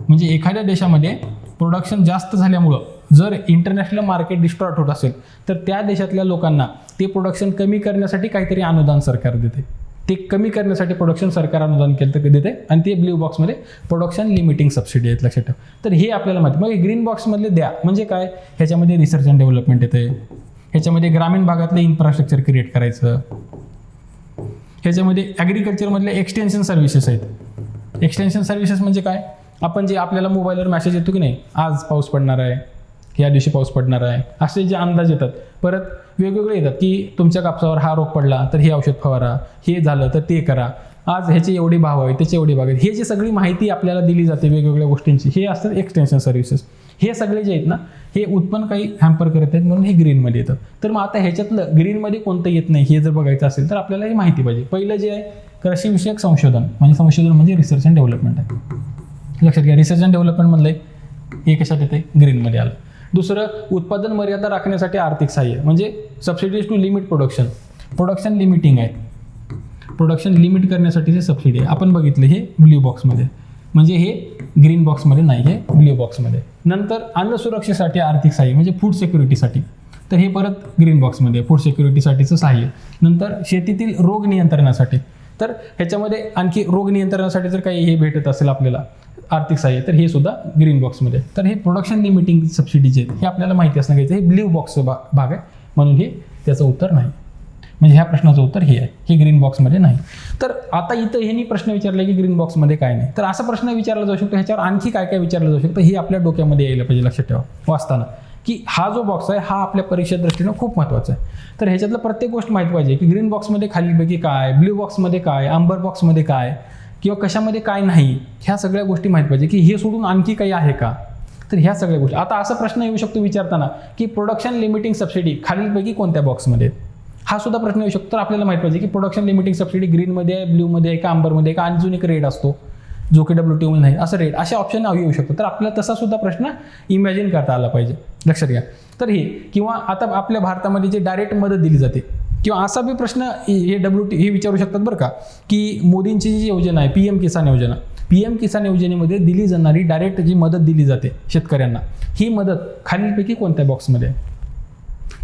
म्हणजे एखाद्या देशामध्ये प्रोडक्शन जास्त झाल्यामुळं जर इंटरनॅशनल मार्केट डिस्टॉर्ट होत असेल तर त्या देशातल्या लोकांना ते प्रोडक्शन कमी करण्यासाठी काहीतरी अनुदान सरकार देते. ते कमी करण्यासाठी प्रोडक्शन सरकार अनुदान केलं तर देते आणि ते ब्ल्यू बॉक्समध्ये प्रोडक्शन लिमिटिंग सबसिडी आहेत, लक्षात ठेवा. तर हे आपल्याला माहिती. मग ग्रीन बॉक्समधले द्या म्हणजे काय, ह्याच्यामध्ये रिसर्च अँड डेव्हलपमेंट येते, ह्याच्यामध्ये ग्रामीण भागातलं इन्फ्रास्ट्रक्चर क्रिएट करायचं, ह्याच्यामध्ये ॲग्रिकल्चरमधले एक्सटेन्शन सर्व्हिसेस आहेत. एक्सटेन्शन सर्व्हिसेस म्हणजे काय, आपण जे आपल्याला मोबाईलवर मेसेज येतो की नाही, आज पाऊस पडणार आहे, या दिवशी पाऊस पडणार आहे, असे जे अंदाज येतात. परत वेगवेगळे येतात की तुमच्या कापसावर हा रोग पडला तर हे औषध फवारा, हे झालं तर ते करा, आज ह्याचे एवढे भाव आहेत, त्याचे एवढे भाव आहेत, हे जे सगळी माहिती आपल्याला दिली जाते वेगवेगळ्या गोष्टींची, हे असतात एक्सटेन्शन सर्व्हिसेस. हे सगळे जे आहेत ना, हे उत्पन्न काही हॅम्पर करत आहेत म्हणून हे ग्रीनमध्ये येतं. तर मग आता ह्याच्यातलं ग्रीनमध्ये कोणतं येत नाही हे जर बघायचं असेल तर आपल्याला हे माहिती पाहिजे. पहिलं जे आहे कृषीविषयक संशोधन म्हणजे रिसर्च अँड डेव्हलपमेंट आहे. लक्षात घ्या, रिसर्च अँड डेव्हलपमेंटमधलं हे कशात येते, ग्रीनमध्ये आलं. दुसरं उत्पादन मर्यादा राखण्यासाठी आर्थिक सहाय्य म्हणजे subsidies to limit production. Production limiting आहे, प्रोडक्शन लिमिट करण्यासाठीचे सबसिडी आहे. आपण बघितलं हे ब्ल्यू बॉक्समध्ये, म्हणजे हे ग्रीन बॉक्समध्ये नाही, हे ब्ल्यू बॉक्समध्ये. नंतर अन्न सुरक्षेसाठी आर्थिक सहाय्य म्हणजे फूड सिक्युरिटीसाठी, तर हे परत ग्रीन बॉक्समध्ये फूड सिक्युरिटीसाठीचं सहाय्य. नंतर शेतीतील रोग नियंत्रणासाठी, तर ह्याच्यामध्ये आणखी रोग नियंत्रणासाठी जर काही हे भेटत असेल आपल्याला आर्थिक सहाय्य तर हे सुद्धा ग्रीन बॉक्समध्ये. तर हे प्रोडक्शन लिमिटिंग सबसिडी जे आहेत हे आपल्याला माहिती असणं गरजेचं. हे ब्ल्यू बॉक्सचा भाग आहे म्हणून हे त्याचं उत्तर नाही. म्हणजे ह्या प्रश्नाचं उत्तर हे आहे, हे ग्रीन बॉक्समध्ये नाही. तर आता इथं ह्यांनी प्रश्न विचारला की ग्रीन बॉक्समध्ये काय नाही, तर असा प्रश्न विचारला जाऊ शकतो. ह्याच्यावर आणखी काय काय विचारलं जाऊ शकतं हे आपल्या डोक्यामध्ये यायला पाहिजे, लक्षात ठेवा वाचताना, की हा जो बॉक्स आहे हा आपल्या परीक्षे दृष्टीनं खूप महत्त्वाचा आहे. तर ह्याच्यातलं प्रत्येक गोष्ट माहिती पाहिजे की ग्रीन बॉक्समध्ये खालीलपैकी काय, ब्ल्यू बॉक्समध्ये काय, आंबर बॉक्समध्ये काय किंवा कशामध्ये काय नाही, ह्या सगळ्या गोष्टी माहिती पाहिजे. की हे सोडून आणखी काही आहे का, तर ह्या सगळ्या गोष्टी. आता असा प्रश्न येऊ शकतो विचारताना की प्रोडक्शन लिमिटिंग सबसिडी खालीलपैकी कोणत्या बॉक्समध्ये, हा सुद्धा प्रश्न येऊ शकतो. तर आपल्याला माहिती पाहिजे की प्रोडक्शन लिमिटिंग सबसिडी ग्रीनमध्ये आहे, ब्ल्यूमध्ये आहे का आंबरमध्ये आहे का, अजून एक रेड असतो जो की WTO नाही, असं रेड, असे ऑप्शन येऊ शकतो. तर आपल्याला तसा सुद्धा प्रश्न इमॅजिन करता आला पाहिजे, लक्षात घ्या. तर हे किंवा आता आपल्या भारतामध्ये जे डायरेक्ट मदत दिली जाते किंवा असा बी प्रश्न हे हे विचारू शकतात बरं का, की मोदींची जी योजना आहे PM किसान योजना, PM किसान योजनेमध्ये दिली जाणारी डायरेक्ट जी मदत दिली जाते शेतकऱ्यांना, ही मदत खालीलपैकी कोणत्या बॉक्समध्ये आहे,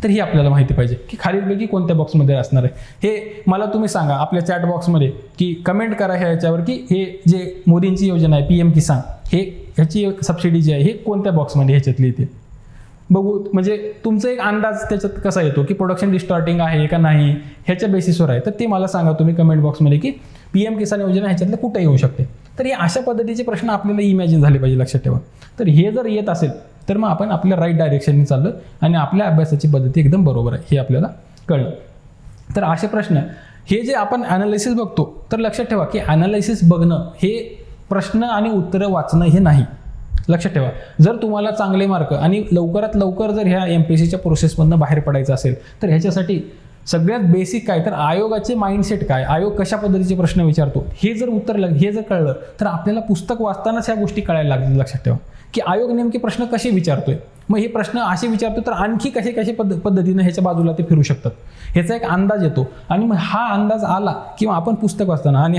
तर ही आपल्याला माहिती पाहिजे की खालीलपैकी कोणत्या बॉक्समध्ये असणार आहे. हे मला तुम्ही सांगा आपल्या चॅट बॉक्समध्ये, की कमेंट करा ह्याच्यावर की हे जे मोदींची योजना आहे PM किसान, ह्याची सबसिडी जी आहे हे कोणत्या बॉक्समध्ये ह्याच्यातली येते बघू. म्हणजे तुमचा एक अंदाज त्याच्यात कसा येतो की प्रोडक्शन डिस्टॉर्टिंग आहे का नाही ह्याच्या बेसिसवर आहे. तर ते मला सांगा तुम्ही कमेंट बॉक्समध्ये की PM किसान योजना ह्याच्यातलं कुठे येऊ शकते. तर हे अशा पद्धतीचे प्रश्न आपल्याला इमॅजिन झाले पाहिजे, लक्षात ठेवा. तर हे जर येत असेल तर मग आपण आपल्या राईट डायरेक्शनने चाललो आणि आपल्या अभ्यासाची पद्धती एकदम बरोबर आहे हे आपल्याला कळलं. तर असे प्रश्न हे जे आपण ॲनालिसिस बघतो, तर लक्षात ठेवा की ॲनालिसिस बघणं हे प्रश्न आणि उत्तरं वाचणं हे नाही, लक्षात ठेवा. जर तुम्हाला चांगले मार्क आणि लवकरात लवकर जर ह्या MPSCच्या प्रोसेसमधनं बाहेर पडायचं असेल तर ह्याच्यासाठी सगळ्यात बेसिक काय, तर आयोगाचे माइंडसेट काय, आयोग कशा पद्धतीचे प्रश्न विचारतो हे जर हे जर कळलं तर आपल्याला पुस्तक वाचतानाच ह्या गोष्टी कळायला लागतील, लक्षात ठेवा की आयोग नेमके प्रश्न कसे विचारतोय. मग हे प्रश्न असे विचारतो तर आणखी कसे पद्धतीनं ह्याच्या बाजूला ते फिरू शकतात, ह्याचा एक अंदाज येतो. आणि मग हा अंदाज आला किंवा आपण पुस्तक वाचताना आणि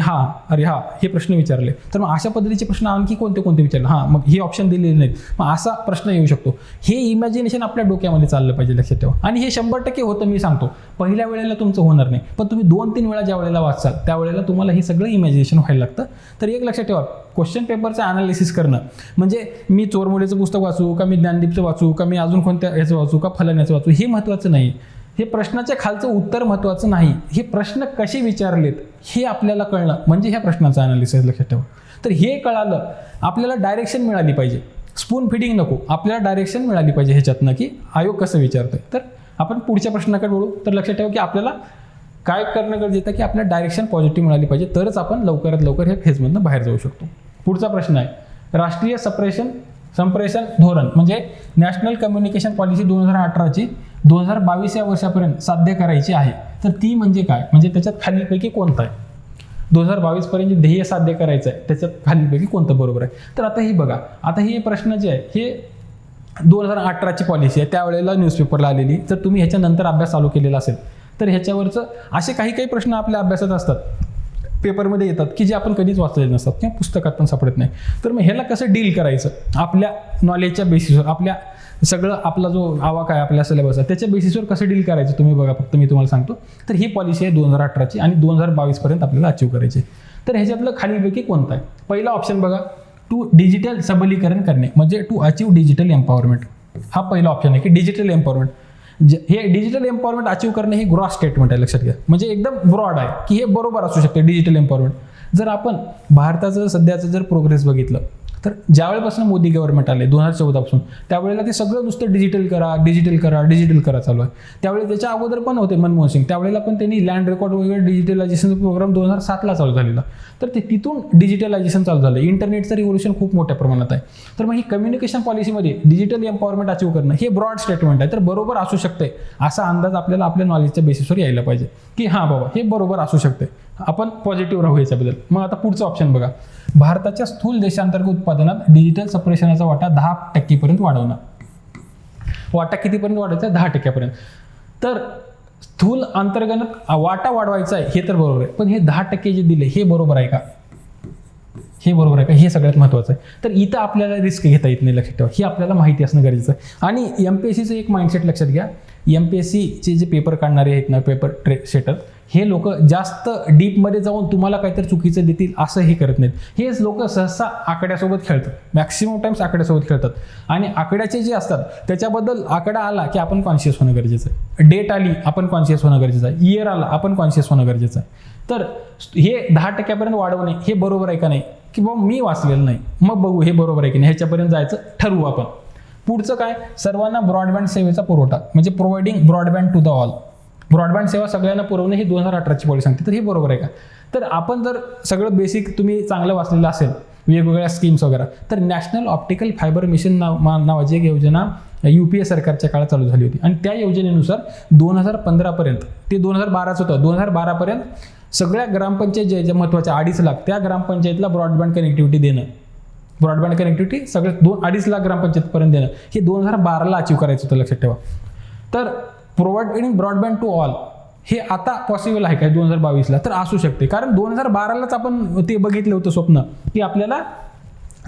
अरे हे प्रश्न विचारले तर मग अशा पद्धतीचे प्रश्न आणखी कोणते विचारले, मग हे ऑप्शन दिलेले नाहीत, मग असा प्रश्न येऊ शकतो. हे इमॅजिनेशन आपल्या डोक्यामध्ये चाललं पाहिजे, लक्षात ठेवा. आणि हे 100% होतं, मी सांगतो. पहिल्या वेळेला तुमचं होणार नाही, पण तुम्ही 2-3 वेळा ज्या वेळेला वाचाल त्यावेळेला तुम्हाला हे सगळं इमॅजिनेशन व्हायला लागतं. तर एक लक्षात ठेवा, क्वेश्चन पेपरचं ॲनालिसिस करणं म्हणजे मी चोरमोडेचं पुस्तक वाचू का, मी ज्ञानदीपचं वाचू का, मी अजून कोणत्या ह्याचं वाचू का, फलाण्याचं वाचू, हे महत्त्वाचं नाही. हे प्रश्नाच्या खालचं उत्तर महत्त्वाचं नाही, हे प्रश्न कसे विचारलेत हे आपल्याला कळणं म्हणजे ह्या प्रश्नाचं ॲनालिसिस, लक्षात ठेवा. तर हे कळालं आपल्याला डायरेक्शन मिळाली पाहिजे, स्पून फिडिंग नको, आपल्याला डायरेक्शन मिळाली पाहिजे ह्याच्यातनं की आयोग कसं विचारतोय. तर आपण पुढच्या प्रश्नाकडे वळू. तर लक्षात ठेवा की आपल्याला काय करणं गरजेचं आहे की आपल्याला डायरेक्शन पॉझिटिव्ह मिळाली पाहिजे, तरच आपण लवकरात लवकर ह्या फेजमधनं बाहेर जाऊ शकतो. पुढचा प्रश्न आहे राष्ट्रीय संप्रेषण धोरण म्हणजे नॅशनल कम्युनिकेशन पॉलिसी 2018ची 2022 या वर्षापर्यंत साध्य करायची आहे. तर ती म्हणजे काय, म्हणजे त्याच्यात खालीलपैकी कोणता आहे. 2022 पर्यंत जे ध्येय साध्य करायचं आहे त्याच्यात खालीलपैकी कोणतं बरोबर आहे. तर आता ही बघा, आता हे प्रश्न जे आहे हे 2018ची पॉलिसी आहे, त्यावेळेला न्यूजपेपरला आलेली. जर तुम्ही ह्याच्यानंतर अभ्यास चालू केलेला असेल तर ह्याच्यावरचं असे काही प्रश्न आपल्या अभ्यासात असतात, पेपरमध्ये येतात की जे आपण कधीच वाचलेले नसतात किंवा पुस्तकात पण सापडत नाही. तर मग ह्याला कसं डील करायचं आपल्या नॉलेजच्या बेसिसवर, आपल्या सगळं आपला जो आवाका आहे आपल्या सिलेबस आहे त्याच्या बेसिसवर कसं डील करायचं तुम्ही बघा. फक्त मी तुम्हाला सांगतो. तर ही पॉलिसी आहे 2018ची आणि 2022 पर्यंत आपल्याला अचीव करायची. तर ह्याच्यातलं खालीलपैकी कोणतं आहे? पहिला ऑप्शन बघा, टू डिजिटल सबलीकरण करणे, म्हणजे टू अचीव डिजिटल एम्पॉवरमेंट. हा पहिला ऑप्शन आहे की डिजिटल एम्पॉवरमेंट. हे डिजिटल एम्पॉवरमेंट अचीव करणे हे ग्रॉस स्टेटमेंट आहे, लक्षात घ्या. म्हणजे एकदम ब्रॉड आहे की हे बरोबर असू शकते डिजिटल एम्पॉवरमेंट. जर आपण भारताचं सध्याचं जर प्रोग्रेस बघितलं तर ज्यावेळेपासून मोदी गव्हर्नमेंट आले 2014 पासून, त्यावेळेला ते सगळं नुसतं डिजिटल करा डिजिटल करा डिजिटल करा चालू आहे. त्यावेळी त्याच्या अगोदर पण होते मनमोहन सिंग, त्यावेळेला पण त्यांनी लँड रेकॉर्ड वगैरे डिजिटलायझेशनचा प्रोग्राम 2007ला चालू झालेला. तर ते तिथून डिजिटलायझेशन चालू झालं. इंटरनेटचं रिव्होल्यूशन खूप मोठ्या प्रमाणात आहे. तर मग ही कम्युनिकेशन पॉलिसीमध्ये डिजिटल एम्पॉवरमेंट अचीव करणं हे ब्रॉड स्टेटमेंट आहे. तर बरोबर असू शकते असा अंदाज आपल्याला आपल्या नॉलेजच्या बेसिसवर यायला पाहिजे की हां बाबा हे बरोबर असू शकते, आपण पॉझिटिव्ह राहू याच्याबद्दल. मग आता पुढचं ऑप्शन बघा, भारताच्या स्थूल देशांतर्गत उत्पादनात डिजिटल सप्रेशनाचा वाटा 10% वाढवणं. वाटा कितीपर्यंत वाढवायचा? 10% तर स्थूल अंतर्गत वाटा वाढवायचा आहे हे तर बरोबर आहे, पण हे 10% जे दिले हे बरोबर आहे का? हे बरोबर आहे का? हे सगळ्यात महत्त्वाचं आहे. तर इथं आपल्याला रिस्क घेता येत नाही, लक्षात ठेवा. ही आपल्याला माहिती असणं गरजेचं आहे. आणि MPSCचं एक माइंडसेट लक्षात घ्या, MPSCचे जे पेपर काढणारे आहेत ना, पेपर सेटर, हे लोक जास्त डीपमध्ये जाऊन तुम्हाला काहीतरी चुकीचं देतील असं हे करत नाहीत. हेच लोक सहसा आकड्यासोबत खेळतात, मॅक्सिमम टाइम्स आकड्यासोबत खेळतात. आणि आकड्याचे जे असतात त्याच्याबद्दल आकडा आला की आपण कॉन्शियस होणं गरजेचं आहे, डेट आली आपण कॉन्शियस होणं गरजेचं आहे, इयर आला आपण कॉन्शियस होणं गरजेचं आहे. तर हे 10% वाढवणे हे बरोबर आहे का नाही, की बाबा मी वाचलेलं नाही मग बघू हे बरोबर आहे की नाही, ह्याच्यापर्यंत जायचं ठरवू आपण. पुढचं काय, सर्वांना ब्रॉडबँड सेवेचा पुरवठा, म्हणजे providing broadband to the all. Broadband सेवा सगळ्यांना पुरवणे ही 2018ची पॉलिसी सांगते. तर हे बरोबर आहे का? तर आपण जर सगळं बेसिक तुम्ही चांगलं वाचलेलं असेल, वेगवेगळ्या स्कीम्स वगैरे, तर नॅशनल ऑप्टिकल फायबर मिशन नावाची एक योजना UPA सरकारच्या काळात चालू झाली होती. आणि त्या योजनेनुसार 2015 पर्यंत, ते 2012च होतं, 2012 पर्यंत सगळ्या ग्रामपंचायत ज्या महत्त्वाच्या 2.5 लाख त्या ग्रामपंचायतला ब्रॉडबँड कनेक्टिव्हिटी देणं, ब्रॉडबँड कनेक्टिव्हिटी सगळे 2.5 लाख ग्रामपंचायतपर्यंत देणं हे 2012ला अचीव करायचं होतं, लक्षात ठेवा. तर प्रोव्हाइडिंग ब्रॉडबँड टू ऑल हे आता पॉसिबल आहे का 2022ला? तर असू शकते, कारण 2012लाच आपण ते बघितलं होतं स्वप्न की आपल्याला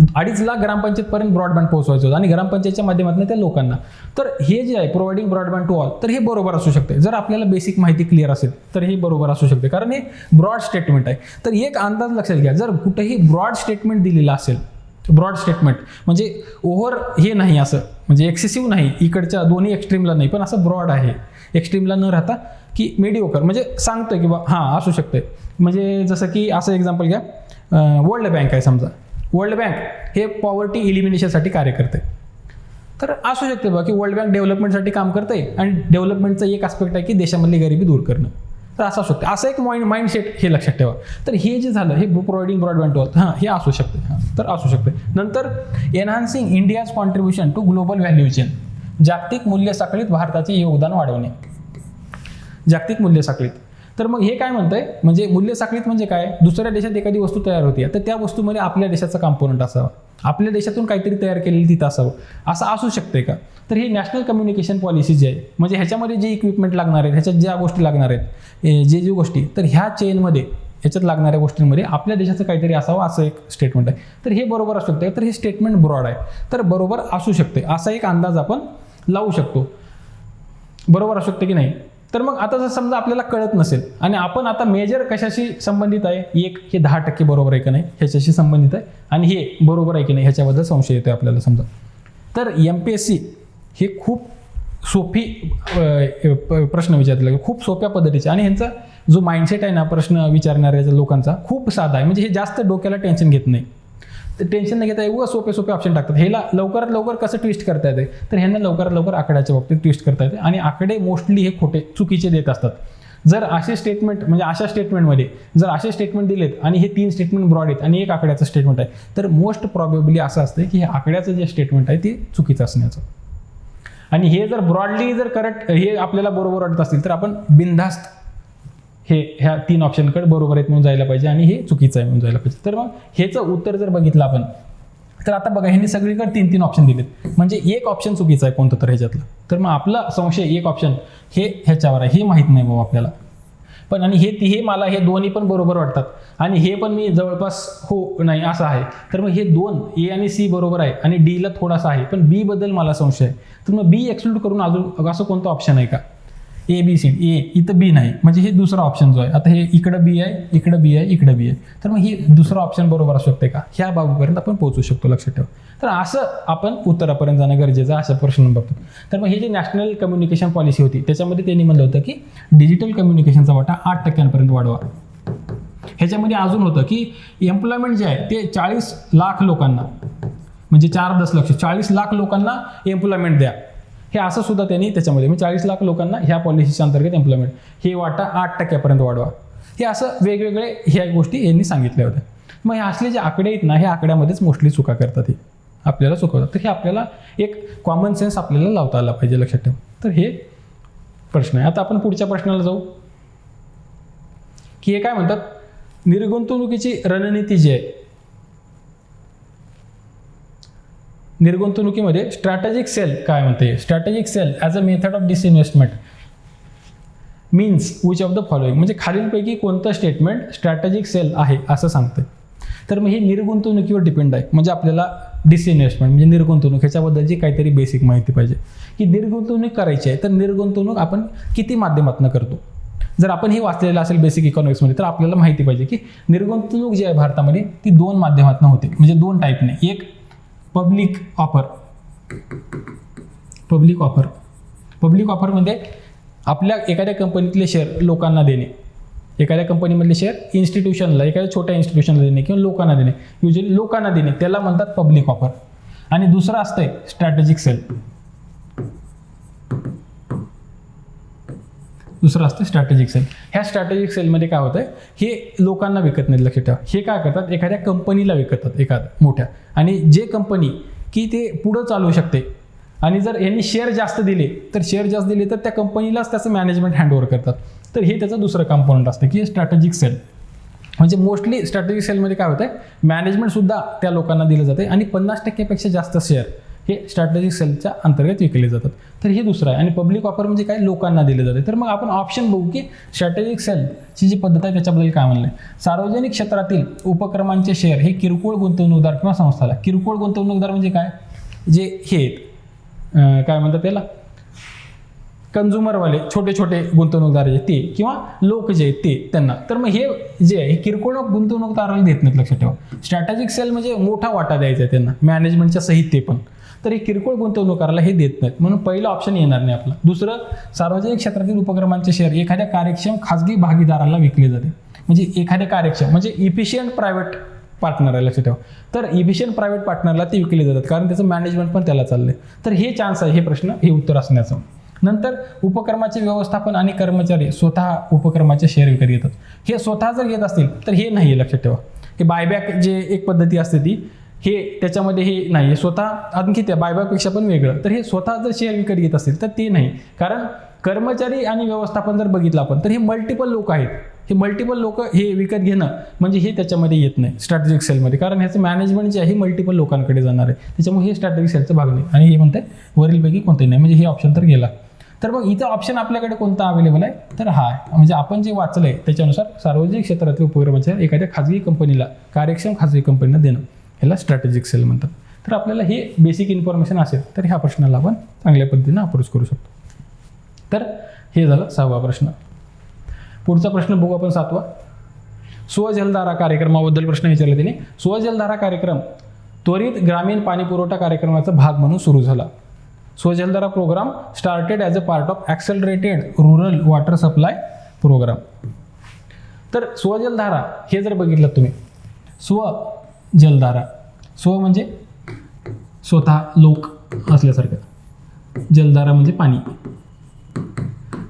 2.5 लाख ग्रामपंचायतपर्यंत ब्रॉडबँड पोहोचवायचं होतं आणि ग्रामपंचायतच्या माध्यमातून त्या लोकांना. तर हे जे आहे प्रोव्हाइडिंग ब्रॉडबँड टू ऑल, तर हे बरोबर असू शकते जर आपल्याला बेसिक माहिती क्लिअर असेल तर हे बरोबर असू शकते, कारण हे ब्रॉड स्टेटमेंट आहे. तर एक अंदाज लक्षात घ्या, जर कुठेही ब्रॉड स्टेटमेंट दिलेलं असेल, ब्रॉड स्टेटमेंट म्हणजे ओव्हर हे नाही असं, म्हणजे एक्सेसिव्ह नाही, इकडच्या दोन्ही एक्स्ट्रीमला नाही, पण असं ब्रॉड आहे, एक्स्ट्रीमला न राहता की मेडिओकर, म्हणजे सांगतोय की बा हां असू शकते. म्हणजे जसं की असं एक्झाम्पल घ्या, वर्ल्ड बँक आहे समजा, वर्ल्ड बँक हे पॉवर्टी इलिमिनेशनसाठी कार्य करते. तर असू शकते बघा की वर्ल्ड बँक डेव्हलपमेंटसाठी काम करते आणि डेव्हलपमेंटचं एक आस्पेक्ट आहे की देशामधली गरिबी दूर करणं. तर असं असू शकते, असं एक माइंडसेट हे लक्षात ठेवा. तर हे जे झालं हे प्रोव्हाइडिंग ब्रॉडबँड टू ऑल, हां हे असू शकते, हां तर असू शकते. नंतर enhancing India's contribution to global value chain, जागतिक मूल्य साखळीत भारताचे योगदान वाढवणे. जागतिक मूल्य साखळीत, तर मग हे काय म्हणतंय, म्हणजे मूल्य साखळीत म्हणजे काय, दुसऱ्या देशात एखादी वस्तू तयार होती तर त्या वस्तूमध्ये आपल्या देशाचा कॉम्पोनंट असावा, आपल्या देशातून काहीतरी तयार केलेलं तिथं असावं, असं असू शकते का? तर ही नॅशनल कम्युनिकेशन पॉलिसी जी आहे, म्हणजे ह्याच्यामध्ये जे इक्विपमेंट लागणार आहेत, ह्याच्यात ज्या गोष्टी लागणार आहेत, जे गोष्टी, तर ह्या चेनमध्ये ह्याच्यात लागणाऱ्या गोष्टींमध्ये आपल्या देशाचं काहीतरी असावं असं एक स्टेटमेंट आहे. तर हे बरोबर असू शकते, तर हे स्टेटमेंट ब्रॉड आहे, तर बरोबर असू शकते असा एक अंदाज आपण लावू शकतो. बरोबर असू शकते की नाही? तर मग आता जर समजा आपल्याला कळत नसेल आणि आपण आता मेजर कशाशी संबंधित आहे, एक हे 10% बरोबर आहे की नाही ह्याच्याशी संबंधित आहे आणि हे बरोबर आहे की नाही ह्याच्याबद्दल संशय येतो आपल्याला समजा, तर MPSC हे खूप सोपी प्रश्न विचारले, खूप सोप्या पद्धतीचे, आणि ह्यांचा जो माइंडसेट आहे ना प्रश्न विचारणाऱ्या लोकांचा खूप साधा आहे. म्हणजे हे जास्त डोक्याला टेन्शन घेत नाही, टेन्शन न घेता एवढं सोपे ऑप्शन टाकतात. ह्याला लवकरात लवकर कसं ट्विस्ट करता येते, तर ह्यांना लवकरात लवकर आकड्याच्या बाबतीत ट्विस्ट करता येते आणि आकडे मोस्टली हे खोटे चुकीचे देत असतात. जर असे स्टेटमेंट, म्हणजे अशा स्टेटमेंटमध्ये जर असे स्टेटमेंट दिलेत आणि हे 3 स्टेटमेंट ब्रॉड आहेत आणि एक आकड्याचं स्टेटमेंट आहे, तर मोस्ट प्रॉबेबली असं असतं की हे आकड्याचं जे स्टेटमेंट आहे ते चुकीचं असण्याचं. आणि हे जर ब्रॉडली जर करेक्ट हे आपल्याला बरोबर वाटत असतील तर आपण बिनधास्त ह्या 3 ऑप्शनकडे बरोबर आहेत म्हणून जायला पाहिजे आणि हे चुकीचं आहे म्हणून जायला पाहिजे. तर मग ह्याचं उत्तर जर बघितलं आपण तर आता बघा ह्यांनी सगळीकडे 3 ऑप्शन दिलेत, म्हणजे एक ऑप्शन चुकीचं आहे कोणतं तर ह्याच्यातलं. तर मग आपला संशय एक ऑप्शन हे ह्याच्यावर आहे, हे माहीत नाही बाबा आपल्याला. पण आणि हे मला हे दोन्ही पण बरोबर वाटतात आणि हे पण मी जवळपास हो नाही असं आहे. तर मग हे 2 ए आणि सी बरोबर आहे आणि डीला थोडासा आहे, पण बी बद्दल मला संशय आहे. तर मग बी एक्सक्लूड करून अजून असं कोणतं ऑप्शन आहे का? ए बी सी ए, इथं बी नाही, म्हणजे हे दुसरा ऑप्शन जो आहे. आता हे इकडं बी आहे, इकडं बी आहे, इकडं बी आहे. तर मग ही दुसरा ऑप्शन बरोबर असू शकते का? ह्या बाबूपर्यंत आपण पोहोचू शकतो, लक्षात ठेवा. तर असं आपण उत्तरापर्यंत जाणं गरजेचं आहे, अशा प्रश्न बघतो. तर मग हे जे नॅशनल कम्युनिकेशन पॉलिसी होती त्याच्यामध्ये त्यांनी म्हणलं होतं की डिजिटल कम्युनिकेशनचा वाटा 8% वाढवा. ह्याच्यामध्ये अजून होतं की एम्प्लॉयमेंट जे आहे ते 40 लाख लोकांना, म्हणजे 4 दशलक्ष 40 लाख लोकांना एम्प्लॉयमेंट द्या. हे असं सुद्धा त्यांनी त्याच्यामध्ये, म्हणजे 40 लाख लोकांना ह्या पॉलिसीच्या अंतर्गत एम्प्लॉयमेंट हे वाटा 8% वाढवा. हे असं वेगवेगळे ह्या गोष्टी यांनी सांगितल्या होत्या. मग हे असले जे आकडे आहेत ना, हे आकड्यामध्येच मोस्टली चुका करतात, हे आपल्याला चुकवतात. तर हे आपल्याला एक कॉमन सेन्स आपल्याला लावता आला पाहिजे, लक्षात ठेवा. तर हे प्रश्न आहे. आता आपण पुढच्या प्रश्नाला जाऊ की हे काय म्हणतात, निर्गुंतवणुकीची रणनीती जी आहे, निर्गुंतवणुकीमध्ये स्ट्रॅटेजिक सेल काय म्हणते? Strategic sale as a method of disinvestment means which of the following, म्हणजे खालीलपैकी कोणतं स्टेटमेंट स्ट्रॅटेजिक सेल आहे असं सांगते. तर मग हे निर्गुंतवणुकीवर डिपेंड आहे, म्हणजे आपल्याला डिसइन्व्हेस्टमेंट म्हणजे निर्गुंतवणूक ह्याच्याबद्दलची काहीतरी बेसिक माहिती पाहिजे की निर्गुंतवणूक करायची आहे तर निर्गुंतवणूक आपण किती माध्यमातून करतो. जर आपण हे वाचलेलं असेल बेसिक इकॉनॉमिक्समध्ये तर आपल्याला माहिती पाहिजे की निर्गुंतवणूक जी आहे भारतामध्ये ती 2 माध्यमातून होते, म्हणजे 2 टाईपने. एक पब्लिक ऑफर. पब्लिक ऑफरमध्ये आपल्या एखाद्या कंपनीतले शेअर लोकांना देणे, एखाद्या कंपनीमधले शेअर इन्स्टिट्यूशनला, एखाद्या छोट्या इन्स्टिट्यूशनला देणे किंवा लोकांना देणे, युजली लोकांना देणे, त्याला म्हणतात पब्लिक ऑफर. आणि दुसरं असतंय स्ट्रॅटेजिक सेल. Strategic sale. ह्या स्ट्रॅटेजिक सेलमध्ये काय होतंय, हे लोकांना विकत नाही, लक्षात ठेवा. हे काय करतात, एखाद्या कंपनीला विकतात, एखाद्या मोठ्या, आणि जे कंपनी की ते पुढं चालू शकते आणि जर यांनी शेअर जास्त दिले तर त्या कंपनीलाच त्याचं मॅनेजमेंट हँडओव्हर करतात. तर हे त्याचं दुसरं कंपोनंट असतं की स्ट्रॅटेजिक सेल. म्हणजे मोस्टली स्ट्रॅटेजिक सेलमध्ये काय होतं, मॅनेजमेंटसुद्धा त्या लोकांना दिलं जाते आणि 50%पेक्षा जास्त शेअर हे स्ट्रॅटेजिक सेलच्या अंतर्गत विकले जातात. तर हे दुसरं आहे. आणि पब्लिक ऑफर म्हणजे काय, लोकांना दिले जाते. तर मग आपण ऑप्शन बघू की स्ट्रॅटेजिक सेलची जी पद्धत आहे त्याच्याबद्दल काय म्हणलं. सार्वजनिक क्षेत्रातील उपक्रमांचे शेअर हे किरकोळ गुंतवणूकदार किंवा संस्थाला, किरकोळ गुंतवणूकदार म्हणजे काय, जे हे काय म्हणतात त्याला, कंझ्युमरवाले छोटे छोटे गुंतवणूकदार आहेत ते, किंवा लोक जे आहेत ते, त्यांना. तर मग हे जे आहे हे किरकोळ गुंतवणूकदाराला देत नाहीत, लक्षात ठेवा. स्ट्रॅटेजिक सेल म्हणजे मोठा वाटा द्यायचा आहे त्यांना, मॅनेजमेंटच्या सहित ते पण. तर हे किरकोळ गुंतवणूकदाराला हे देत नाहीत, म्हणून पहिलं ऑप्शन येणार नाही आपलं. दुसरं, सार्वजनिक क्षेत्रातील उपक्रमांचे शेअर एखाद्या कार्यक्षम खाजगी भागीदाराला विकले जाते. म्हणजे एखाद्या कार्यक्षम म्हणजे इफिशियंट प्रायव्हेट पार्टनर आहे, लक्षात ठेवा. तर इफिशियंट प्रायव्हेट पार्टनरला ते विकले जातात कारण त्याचं मॅनेजमेंट पण त्याला चाललंय. तर हे चान्स आहे, हे प्रश्न हे उत्तर असण्याचं. नंतर उपक्रमाचे व्यवस्थापन आणि कर्मचारी स्वतः उपक्रमाचे शेअर विकत घेतात. हे स्वतः जर घेत असतील तर हे नाही आहे, लक्षात ठेवा. हे बायबॅक जे एक पद्धती असते ती, हे त्याच्यामध्ये हे नाही, स्वतः आणखी त्या बायबॅकपेक्षा पण वेगळं. तर हे स्वतः जर शेअर विकत घेत असतील तर ते नाही, कारण कर्मचारी आणि व्यवस्थापन जर बघितलं आपण तर हे मल्टिपल लोक आहेत. हे मल्टिपल लोक हे विकत घेणं म्हणजे हे त्याच्यामध्ये येत नाही स्ट्रॅटेजिक सेलमध्ये, कारण ह्याचं मॅनेजमेंट जे आहे हे मल्टिपल लोकांकडे जाणार आहे. त्याच्यामुळे हे स्ट्रॅटेजिक सेलचा भाग नाही. आणि हे म्हणतात वरीलपैकी कोणतेही नाही, म्हणजे हे ऑप्शन तर गेला. तर मग इथं ऑप्शन आपल्याकडे कोणता अवेलेबल आहे, तर हा म्हणजे आपण जे वाचलंय त्याच्यानुसार सार्वजनिक क्षेत्रातील उपक्रमाच्या एखाद्या खाजगी कंपनीला, कार्यक्षम खाजगी कंपनीला देणं, ह्याला स्ट्रॅटेजिक सेल म्हणतात. तर आपल्याला हे बेसिक इन्फॉर्मेशन असेल तर ह्या प्रश्नाला आपण चांगल्या पद्धतीने अप्रोच करू शकतो. तर हे झालं 6वा प्रश्न. पुढचा प्रश्न बघू आपण 7वा. स्वजलधारा कार्यक्रमाबद्दल प्रश्न विचारला त्याने. स्वजलधारा कार्यक्रम त्वरित ग्रामीण पाणी पुरवठा कार्यक्रमाचा भाग म्हणून सुरू झाला. Swajaldhara program started as a part of accelerated rural water supply programme. तर स्वजलधारा हे जर बघितलं तुम्ही, स्वजलधारा, स्व म्हणजे स्वतः, लोक असल्यासारखं, जलधारा म्हणजे पाणी,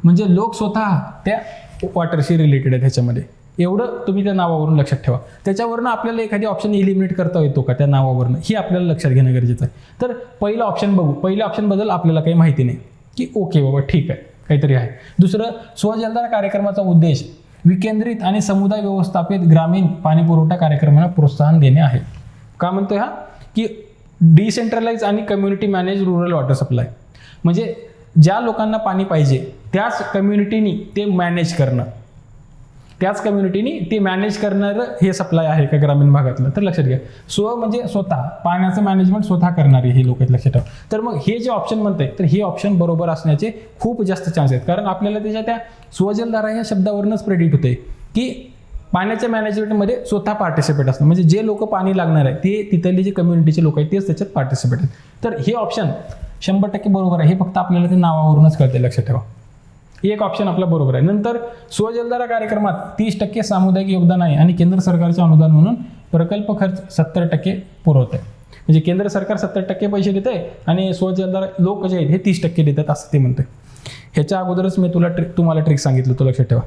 म्हणजे लोक स्वतः त्या वॉटरशी रिलेटेड आहे त्याच्यामध्ये. एवढं तुम्ही त्या नावावरून लक्षात ठेवा. त्याच्यावरनं आपल्याला एखादी ऑप्शन इलिमिनेट करता येतो का त्या नावावरनं, हे आपल्याला लक्षात घेणं गरजेचं आहे. तर पहिलं ऑप्शन बघू. पहिल्या ऑप्शनबद्दल आपल्याला काही माहिती नाही की ओके बाबा ठीक आहे काहीतरी आहे. दुसरं, स्वजलधारा कार्यक्रमाचा उद्देश विकेंद्रित आणि समुदाय व्यवस्थापित ग्रामीण पाणी पुरवठा कार्यक्रमाला प्रोत्साहन देणे आहे. का म्हणतोय हा की डिसेंट्रलाइज आणि community manage rural water supply, म्हणजे ज्या लोकांना पाणी पाहिजे त्याच कम्युनिटीनी ते मॅनेज करणं, त्याच कम्युनिटीनी ते मॅनेज करणारं हे सप्लाय आहे का ग्रामीण भागातलं. तर लक्षात घ्या, म्हणजे स्वतः पाण्याचं मॅनेजमेंट स्वतः करणारी ही लोक आहेत, लक्षात ठेवा. तर मग हे जे ऑप्शन म्हणतंय तर हे ऑप्शन बरोबर असण्याचे खूप जास्त चान्स आहेत, कारण आपल्याला त्याच्या त्या स्वजलधारा ह्या शब्दावरूनच प्रेडिक्ट होते की पाण्याच्या मॅनेजमेंटमध्ये स्वतः पार्टिसिपेट असणं, म्हणजे जे लोक पाणी लागणार आहे ते तिथले जे कम्युनिटीचे लोक आहेत तेच त्याच्यात पार्टिसिपेट आहेत. तर हे ऑप्शन 100% बरोबर आहे. हे फक्त आपल्याला ते नावावरूनच कळते, लक्षात ठेवा. एक ऑप्शन आपला बरोबर आहे. नंतर स्वजलधारा कार्यक्रमात 30% सामुदायिक योगदान आहे आणि केंद्र सरकारचे अनुदान म्हणून प्रकल्प खर्च 70% पुरवत आहे. म्हणजे केंद्र सरकार 70% पैसे देत आहे आणि स्वजलधारा लोक जे आहेत हे 30% देतात असं ते म्हणते. ह्याच्या अगोदरच मी तुम्हाला ट्रिक सांगितलं, तो लक्षात ठेवा.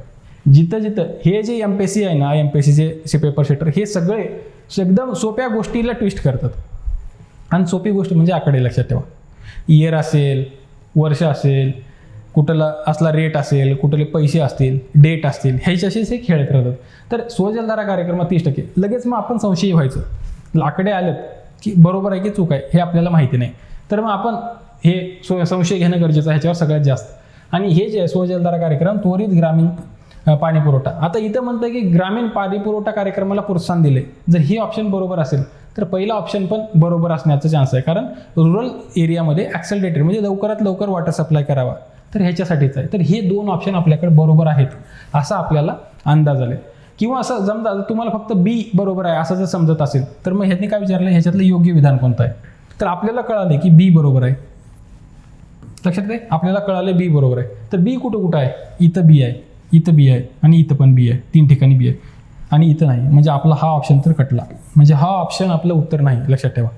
जिथं हे जे MPSC आहे ना, MPSCचे पेपर सेटर हे सगळे एकदम सोप्या गोष्टीला ट्विस्ट करतात. आणि सोपी गोष्ट म्हणजे आकडे, लक्षात ठेवा. इयर असेल, वर्ष असेल, कुठला असला रेट असेल, कुठले पैसे असतील, डेट असतील, ह्याच्याशीच हे खेळत राहतात. तर स्वजलधारा कार्यक्रमात 30%, लगेच मग आपण संशयी व्हायचं. आकडे आलेत की बरोबर आहे की चूक आहे हे आपल्याला माहिती नाही, तर मग आपण हे संशय घेणं गरजेचं आहे ह्याच्यावर सगळ्यात जास्त. आणि हे जे स्वजलधारा कार्यक्रम त्वरित ग्रामीण पाणी पुरवठा, आता इथं म्हणतं की ग्रामीण पाणी पुरवठा कार्यक्रमाला प्रोत्साहन दिले. जर हे ऑप्शन बरोबर असेल तर पहिला ऑप्शन पण बरोबर असण्याचा चान्स आहे, कारण रुरल एरियामध्ये ॲक्सेलरेटेड म्हणजे लवकरात लवकर वॉटर सप्लाय करावा, तर ह्याच्यासाठीच आहे. तर हे 2 ऑप्शन आपल्याकडे बरोबर आहेत असा आपल्याला अंदाज आले. किंवा असं समजा तुम्हाला फक्त B बरोबर आहे असं जर समजत असेल तर मग ह्यांनी काय विचारलं, ह्याच्यातलं योग्य विधान कोणतं आहे. तर आपल्याला कळाले की B बरोबर आहे. लक्षात घ्या, आपल्याला कळाले B बरोबर आहे. तर B कुठं आहे, इथं B आहे, इथं B आहे आणि इथं पण B आहे, 3 ठिकाणी B आहे आणि इथं नाही. म्हणजे आपला हा ऑप्शन तर कटला, म्हणजे हा ऑप्शन आपलं उत्तर नाही, लक्षात ठेवा.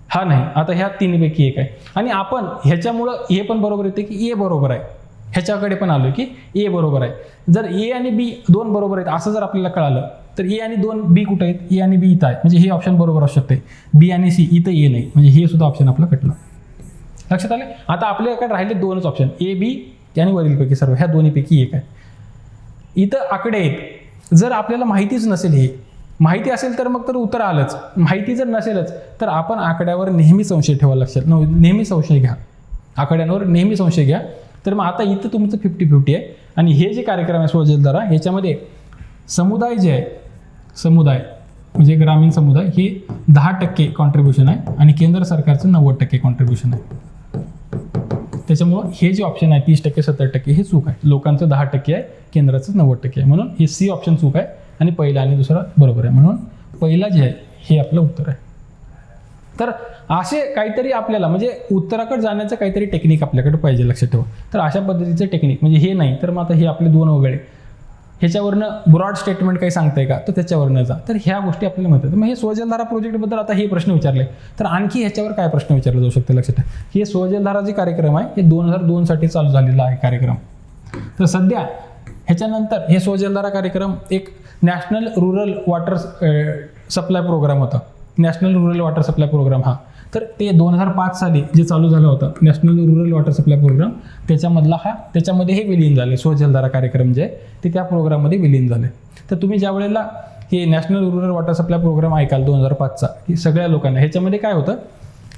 हा नाही. आता ह्या 3पैकी एक आहे आणि आपण ह्याच्यामुळं हे पण बरोबर येते की A बरोबर आहे. ह्याच्याकडे पण आलो की A बरोबर आहे. जर A आणि B 2 बरोबर आहेत असं जर आपल्याला कळालं तर A आणि 2 B कुठे आहेत, A आणि B इथं आहे, म्हणजे हे ऑप्शन बरोबर असू शकते. B आणि C इथं A नाही, म्हणजे हे सुद्धा ऑप्शन आपलं कटलं. लक्षात आले. आता आपल्याकडे राहिले 2च ऑप्शन, A B आणि वरीलपैकी सर्व, ह्या दोन्हीपैकी एक आहे. इथं आकडे आहेत. जर आपल्याला माहितीच नसेल, हे माहिती असेल तर मग तर उत्तर आलंच. माहिती जर नसेलच तर आपण आकड्यावर नेहमी संशय ठेवा, लक्षात नेहमी संशय घ्या, आकड्यांवर नेहमी संशय घ्या. तर मग आता इथं तुमचं 50-50 आहे आणि हे जे कार्यक्रम आहे स्वजलधारा ह्याच्यामध्ये समुदाय जे आहे, समुदाय म्हणजे ग्रामीण समुदाय हे 10% कॉन्ट्रीब्युशन आहे आणि केंद्र सरकारचं 90% कॉन्ट्रीब्युशन आहे. त्याच्यामुळं हे जे ऑप्शन आहे 30% 70% हे चूक आहे. लोकांचं 10% आहे, केंद्राचं 90% आहे, म्हणून हे C ऑप्शन चूक आहे आणि पहिला आणि दुसरा बरोबर आहे. म्हणून पहिला जे आहे हे आपलं उत्तर आहे. तर असे काहीतरी आपल्याला म्हणजे उत्तराकडे जाण्याचं काहीतरी टेक्निक आपल्याकडे पाहिजे, लक्षात ठेवा. तर अशा पद्धतीचं टेक्निक म्हणजे हे नाही तर मग आता हे आपले 2 वगळे ह्याच्यावरनं ब्रॉड स्टेटमेंट काही सांगताय का, तर त्याच्यावरनं जा. तर ह्या गोष्टी आपल्याला माहिती. मग हे स्वजलधारा प्रोजेक्टबद्दल आता हे प्रश्न विचारले तर आणखी ह्याच्यावर काय प्रश्न विचारला जाऊ शकते, लक्षात ठेवा. हे स्वजलधारा जे कार्यक्रम आहे हे 2002 साठी चालू झालेला आहे कार्यक्रम. तर सध्या ह्याच्यानंतर हे स्वजलधारा कार्यक्रम एक national rural water supply program होता. National rural water supply program हा, तर ते 2005 साली जे चालू झालं होतं national rural water supply program, त्याच्यामध्ये हे विलीन झाले. स्वजलधारा कार्यक्रम जे आहे ते त्या प्रोग्राममध्ये विलीन झाले. तर तुम्ही ज्या वेळेला हे national rural water supply program ऐकाल 2005चा, की सगळ्या लोकांना ह्याच्यामध्ये काय होतं,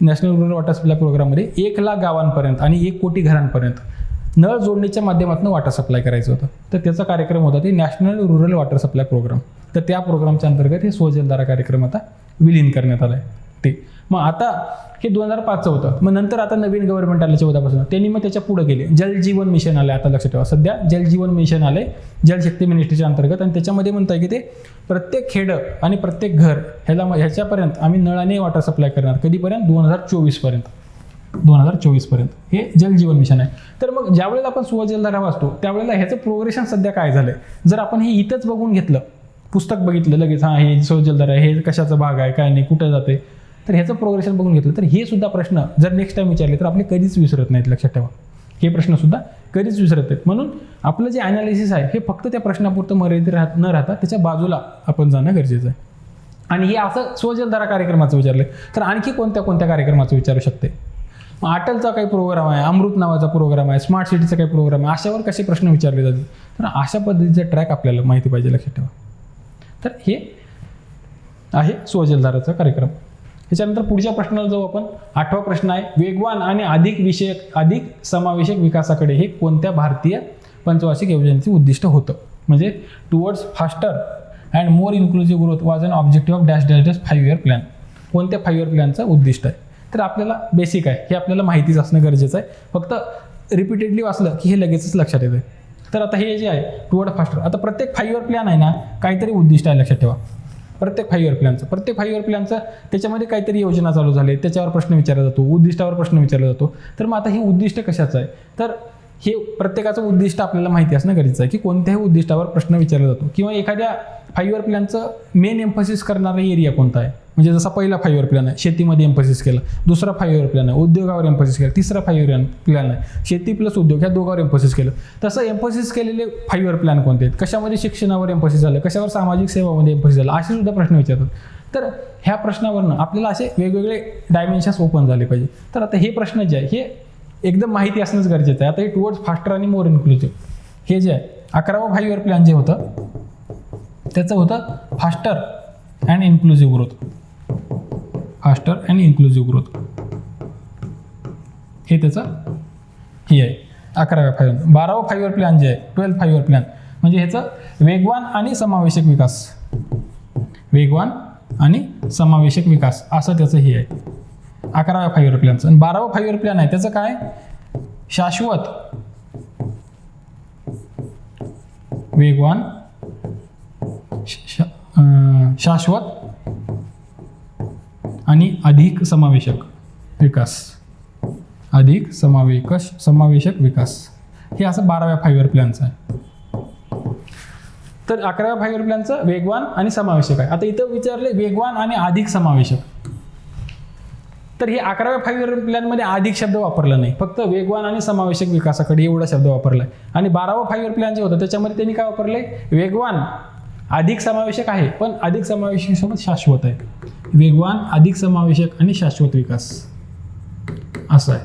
नॅशनल रुरल वॉटर सप्लाय प्रोग्राममध्ये 1 लाख गावांपर्यंत आणि 1 कोटी घरांपर्यंत नळ जोडणीच्या माध्यमातून वॉटर सप्लाय करायचं होतं. तर त्याचा कार्यक्रम होता ते national rural water supply programme. तर त्या प्रोग्रामच्या अंतर्गत हे स्वजलधारा कार्यक्रम आता विलीन करण्यात आला आहे. ते मग आता हे 2005चं होतं. मग नंतर आता नवीन गव्हर्नमेंट आलं 14पासून, त्यांनी मग त्याच्या पुढे गेले. जलजीवन मिशन आले. आता लक्षात ठेवा, सध्या जलजीवन मिशन आले जलशक्ती मिनिस्ट्रीच्या अंतर्गत आणि त्याच्यामध्ये म्हणताय की ते प्रत्येक खेडं आणि प्रत्येक घर ह्याच्यापर्यंत आम्ही नळाने वॉटर सप्लाय करणार. कधीपर्यंत, 2024 पर्यंत हे जलजीवन मिशन आहे. तर मग ज्या वेळेला आपण स्वजलधारा वाचतो त्यावेळेला ह्याचं प्रोग्रेशन सध्या काय झालंय, जर आपण हे इथंच बघून घेतलं, पुस्तक बघितलं लगेच, हां हे स्वजलधारा हे कशाचा भाग आहे काय नाही कुठे जाते, तर ह्याचं प्रोग्रेशन बघून घेतलं तर हे सुद्धा प्रश्न जर नेक्स्ट टाइम विचारले तर आपले कधीच विसरत नाहीत, लक्षात ठेवा. हे प्रश्न सुद्धा कधीच विसरत नाहीत. म्हणून आपलं जे ॲनालिसिस आहे हे फक्त त्या प्रश्नापुरतं मर्यादित न राहता त्याच्या बाजूला आपण जाणं गरजेचं आहे. आणि हे असं स्वजलधारा कार्यक्रमाचं विचारलं तर आणखी कोणत्या कार्यक्रमाचं विचारू शकते. अटलचा काही प्रोग्राम आहे, अमृत नावाचा प्रोग्राम आहे, स्मार्ट सिटीचा काही प्रोग्राम आहे, अशावर कसे प्रश्न विचारले जातील. तर अशा पद्धतीचा ट्रॅक आपल्याला माहिती पाहिजे, लक्षात ठेवा. तर हे आहे स्वजलधाराचा कार्यक्रम. त्याच्यानंतर पुढच्या प्रश्नाला जाऊ आपण. 8वा प्रश्न आहे, वेगवान आणि अधिक समावेशक विकासाकडे हे कोणत्या भारतीय पंचवार्षिक योजनेचे उद्दिष्ट होतं. म्हणजे towards faster and more inclusive growth was an objective of dash dash dash 5 year plan. कोणत्या 5 इयर प्लॅनचं उद्दिष्ट आहे. तर आपल्याला बेसिक आहे, हे आपल्याला माहितीच असणं गरजेचं आहे. फक्त रिपीटेडली वाचलं की हे लगेचच लक्षात येतं. तर आता हे जे आहे टुवर्ड फास्टर, आता प्रत्येक 5 इयर प्लॅन आहे ना, काहीतरी उद्दिष्ट आहे, लक्षात ठेवा. प्रत्येक 5 इयर प्लॅनचं त्याच्यामध्ये काहीतरी योजना चालू झाली, त्याच्यावर प्रश्न विचारला जातो, उद्दिष्टावर प्रश्न विचारला जातो. तर मग आता हे उद्दिष्ट कशाचं आहे, तर हे प्रत्येकाचं उद्दिष्ट आपल्याला माहिती असणं गरजेचं आहे की कोणत्याही उद्दिष्टावर प्रश्न विचारला जातो. किंवा एखाद्या 5 इयर प्लॅनचं मेन एम्फसिस करणारा एरिया कोणता आहे. म्हणजे जसा पहिला 5 इयर प्लॅन आहे शेतीमध्ये एम्फसिस केला, दुसरा 5 इयर प्लॅन आहे उद्योगावर एम्फसिस केला, तिसरा 5 इयर प्लॅन आहे शेती प्लस उद्योग, ह्या दोघांवर एम्फसिस केलं. तसं एम्फसिस केलेले 5 इयर प्लॅन कोणते आहेत, कशामध्ये शिक्षणावर एम्फसिस झालं, कशावर सामाजिक सेवामध्ये एम्फसिस झालं, असे सुद्धा प्रश्न विचारतात. तर ह्या प्रश्नावरनं आपल्याला असे वेगवेगळे डायमेन्शन्स ओपन झाले पाहिजे. तर आता हे प्रश्न जे आहे हे एकदम माहिती असणंच गरजेचं आहे. आता हे टुवर्ड्स फास्टर आणि मोर इन्क्लुझिव्ह हे जे आहे 11वा 5 इयर प्लॅन जे होतं त्याचं होतं faster and inclusive growth. Faster and inclusive growth हे त्याचं हे आहे 11व्या 5 इयर. 12वा 5 इयर प्लॅन जे आहे 12th 5 इयर प्लॅन म्हणजे ह्याचं वेगवान आणि समावेशक विकास. वेगवान आणि समावेशक विकास असं त्याचं हे आहे 11व्या 5 इयर प्लॅनचं. आणि 12वा 5 इयर प्लॅन आहे त्याचं काय, शाश्वत, वेगवान, शाश्वत आणि अधिक समावेशक विकास. अधिक समावेशक विकास हे असं 12व्या 5 इयर प्लॅनचं आहे. तर 11व्या 5 इयर प्लॅनचं वेगवान आणि समावेशक आहे. आता इथं विचारले वेगवान आणि अधिक समावेशक. तर हे 11व्या 5 इयर प्लॅनमध्ये अधिक शब्द वापरला नाही, फक्त वेगवान आणि समावेशक विकासाकडे एवढा शब्द वापरलाय. आणि 12वा 5 इयर प्लॅन जे होतं त्याच्यामध्ये त्यांनी काय वापरलंय, वेगवान अधिक समावेशक आहे पण अधिक समावेशक शाश्वत आहे. वेगवान अधिक समावेशक आणि शाश्वत विकास असं आहे.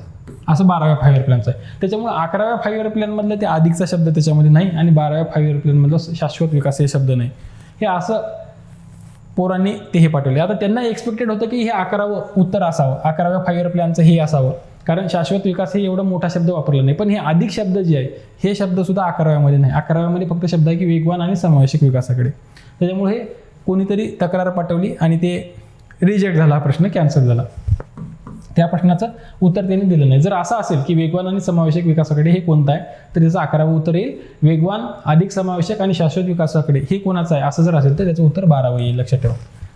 असं 12व्या 5 इयर प्लॅनचं आहे. त्याच्यामुळे 11व्या 5 इयर प्लॅनमधलं ते अधिकचा शब्द त्याच्यामध्ये नाही आणि 12व्या 5 इयर प्लॅनमधलं शाश्वत विकास हे शब्द नाही. हे असं पोरांनी ते हे पाठवले. आता त्यांना एक्सपेक्टेड होतं की हे 11वं उत्तर असावं, 11व्या 5 इयर प्लॅनचं हे असावं, कारण शाश्वत विकास हे एवढा मोठा शब्द वापरला नाही. पण हे अधिक शब्द जे आहे हे शब्द सुद्धा 11व्यामध्ये नाही. 11व्यामध्ये फक्त शब्द आहे की वेगवान आणि समावेशक विकासाकडे. त्याच्यामुळे हे कोणीतरी तक्रार पाठवली आणि ते रिजेक्ट झाला, हा प्रश्न कॅन्सल झाला. त्या प्रश्नाचं उत्तर त्यांनी दिलं नाही. जर असं असेल की वेगवान आणि समावेशक विकासाकडे हे कोणतं आहे तर त्याचं 11वं उत्तर येईल वेगवान अधिक समावेशक आणि शाश्वत विकासाकडे हे कोणाचं आहे असं जर असेल तर त्याचं उत्तर 12वं येईल, लक्षात ठेवा.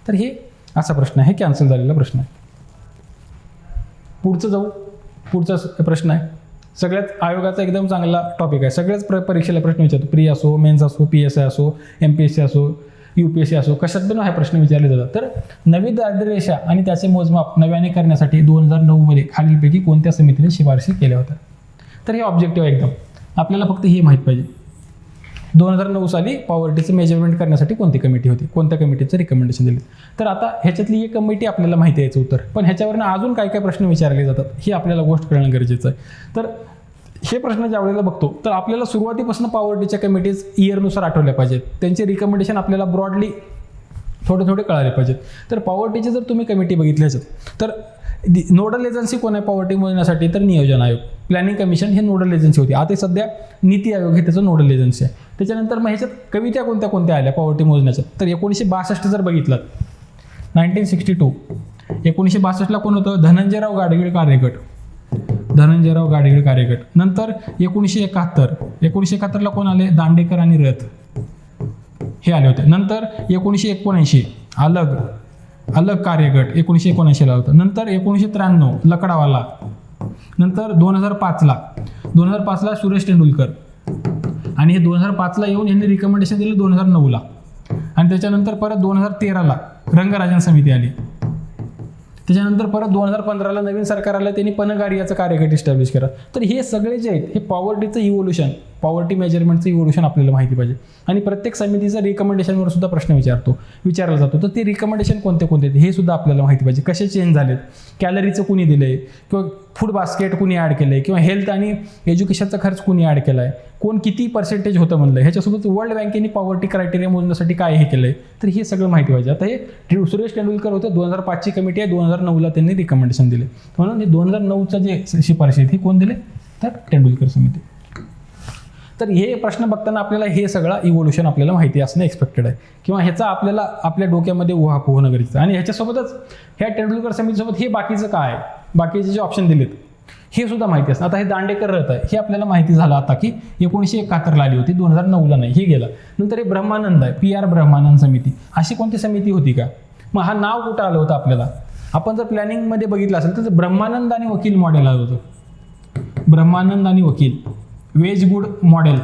तर हे असा प्रश्न आहे, कॅन्सल झालेला प्रश्न आहे. पुढचं जाऊ. पुढचा प्रश्न आहे सगळ्यात आयोगाचा एकदम चांगला टॉपिक आहे. सगळ्याच परीक्षेला प्रश्न विचारतो, प्री असो, मेन्स असो, PSI असो, MPSC असो, UPSC असो, कशात पण हा प्रश्न विचारले जातात. तर नवी दारिद्र्य रेषा आणि त्याचे मोजमाप नव्याने करण्यासाठी 2009 मध्ये खालीलपैकी कोणत्या समितीने शिफारशी केल्या होत्या. तर हे ऑब्जेक्टिव्ह आहे एकदम, आपल्याला फक्त हे माहीत पाहिजे. 2009 साली पॉवर्टीचं मेजरमेंट करण्यासाठी कोणती कमिटी होती, कोणत्या कमिटीचं रिकमेंडेशन दिले. तर आता ह्याच्यातली एक कमिटी आपल्याला माहिती यायचं उत्तर, पण ह्याच्यावरनं अजून काय काय प्रश्न विचारले जातात हे आपल्याला गोष्ट कळणं गरजेचं आहे. तर हे प्रश्न ज्या वेळेला बघतो तर आपल्याला सुरुवातीपासून पॉवर्टीच्या कमिटीज इयरनुसार आठवल्या पाहिजेत, त्यांचे रिकमेंडेशन आपल्याला ब्रॉडली थोडे कळाले पाहिजेत. तर पॉवर्टीची जर तुम्ही कमिटी बघितली तर नोडल एजन्सी कोण आहे पॉवर्टी मोजण्यासाठी, तर नियोजन आयोग. प्लॅनिंग कमिशन हे नोडल एजन्सी होती, आता सध्या नीती आयोग हे त्याचं नोडल एजन्सी आहे. त्याच्यानंतर मग ह्याच्यात कमिट्या कोणत्या आल्या पॉवर्टी मोजण्याच्या, तर 1962 जर बघितलं 1962 1962ला कोण होतं, धनंजयराव गाडगीळ कार्यगट. नंतर 1971ला कोण आले, दांडेकर आणि रथ हे आले होते. नंतर 1979 अलग कार्यगट 1979ला होतं. नंतर 1993 लकडावाला. नंतर 2005ला सुरेश तेंडुलकर आणि हे 2005ला येऊन यांनी रिकमेंडेशन दिलं 2009ला. आणि त्याच्यानंतर परत 2013ला रंगराजन समिती आली. त्याच्यानंतर परत 2015ला नवीन सरकार आलं, त्यांनी पनगारियाचं कार्यगट इस्टॅब्लिश केला. तर हे सगळे जे आहेत हे पॉवर्टीचं इव्होल्युशन पॉवर्टी मेजरमेंटचं इव्होल्युशन आपल्याला माहिती पाहिजे. आणि प्रत्येक समितीचा रिकमेंडेशनवर सुद्धा प्रश्न विचारला जातो. तर ते रिकमेंडेशन कोणते कोणते हे सुद्धा आपल्याला माहिती पाहिजे. कसे चेंज झालेत, कॅलरीचं कुणी दिलंय, किंवा फूड बास्केट कुणी ॲड केलंय, किंवा हेल्थ आणि एज्युकेशनचा खर्च कुणी ॲड केलाय, कोण किती पर्सेंटेज होतं म्हणलं. ह्याच्यासोबत वर्ल्ड बँकेने पॉवर्टी क्रायटेरिया मोजण्यासाठी काय हे केलंय, तर हे सगळं माहिती पाहिजे. आता हे सुरेश तेंडुलकर होते, 2005ची कमिटी आहे, 2009ला त्यांनी रिकमेंडेशन दिले. म्हणून हे 2009चं जे शिफारशी आहेत हे कोण दिले, तर तेंडुलकर समिती. तर हे प्रश्न बघताना आपल्याला हे सगळं इव्होल्युशन आपल्याला माहिती असणं एक्सपेक्टेड आहे, किंवा ह्याचा आपल्याला आपल्या डोक्यामध्ये उहापोह होणं गरजेचं आहे. आणि ह्याच्यासोबतच ह्या तेंडुलकर समितीसोबत हे बाकीचं काय, बाकीचे जे ऑप्शन दिलेत हे सुद्धा माहिती असतं. आता हे दांडेकर रथ आहे, हे आपल्याला माहिती झालं आता की 1971ला आली होती, 2009ला नाही, हे गेलं. नंतर हे ब्रह्मानंद आहे, PR ब्रह्मानंद समिती. अशी कोणती समिती होती का? मग हा नाव कुठं आलं होतं आपल्याला? आपण जर प्लॅनिंगमध्ये बघितलं असेल तर ब्रह्मानंद आणि वकील मॉडेल आलं होतं. ब्रह्मानंद आणि वकील वेजगुड मॉडेल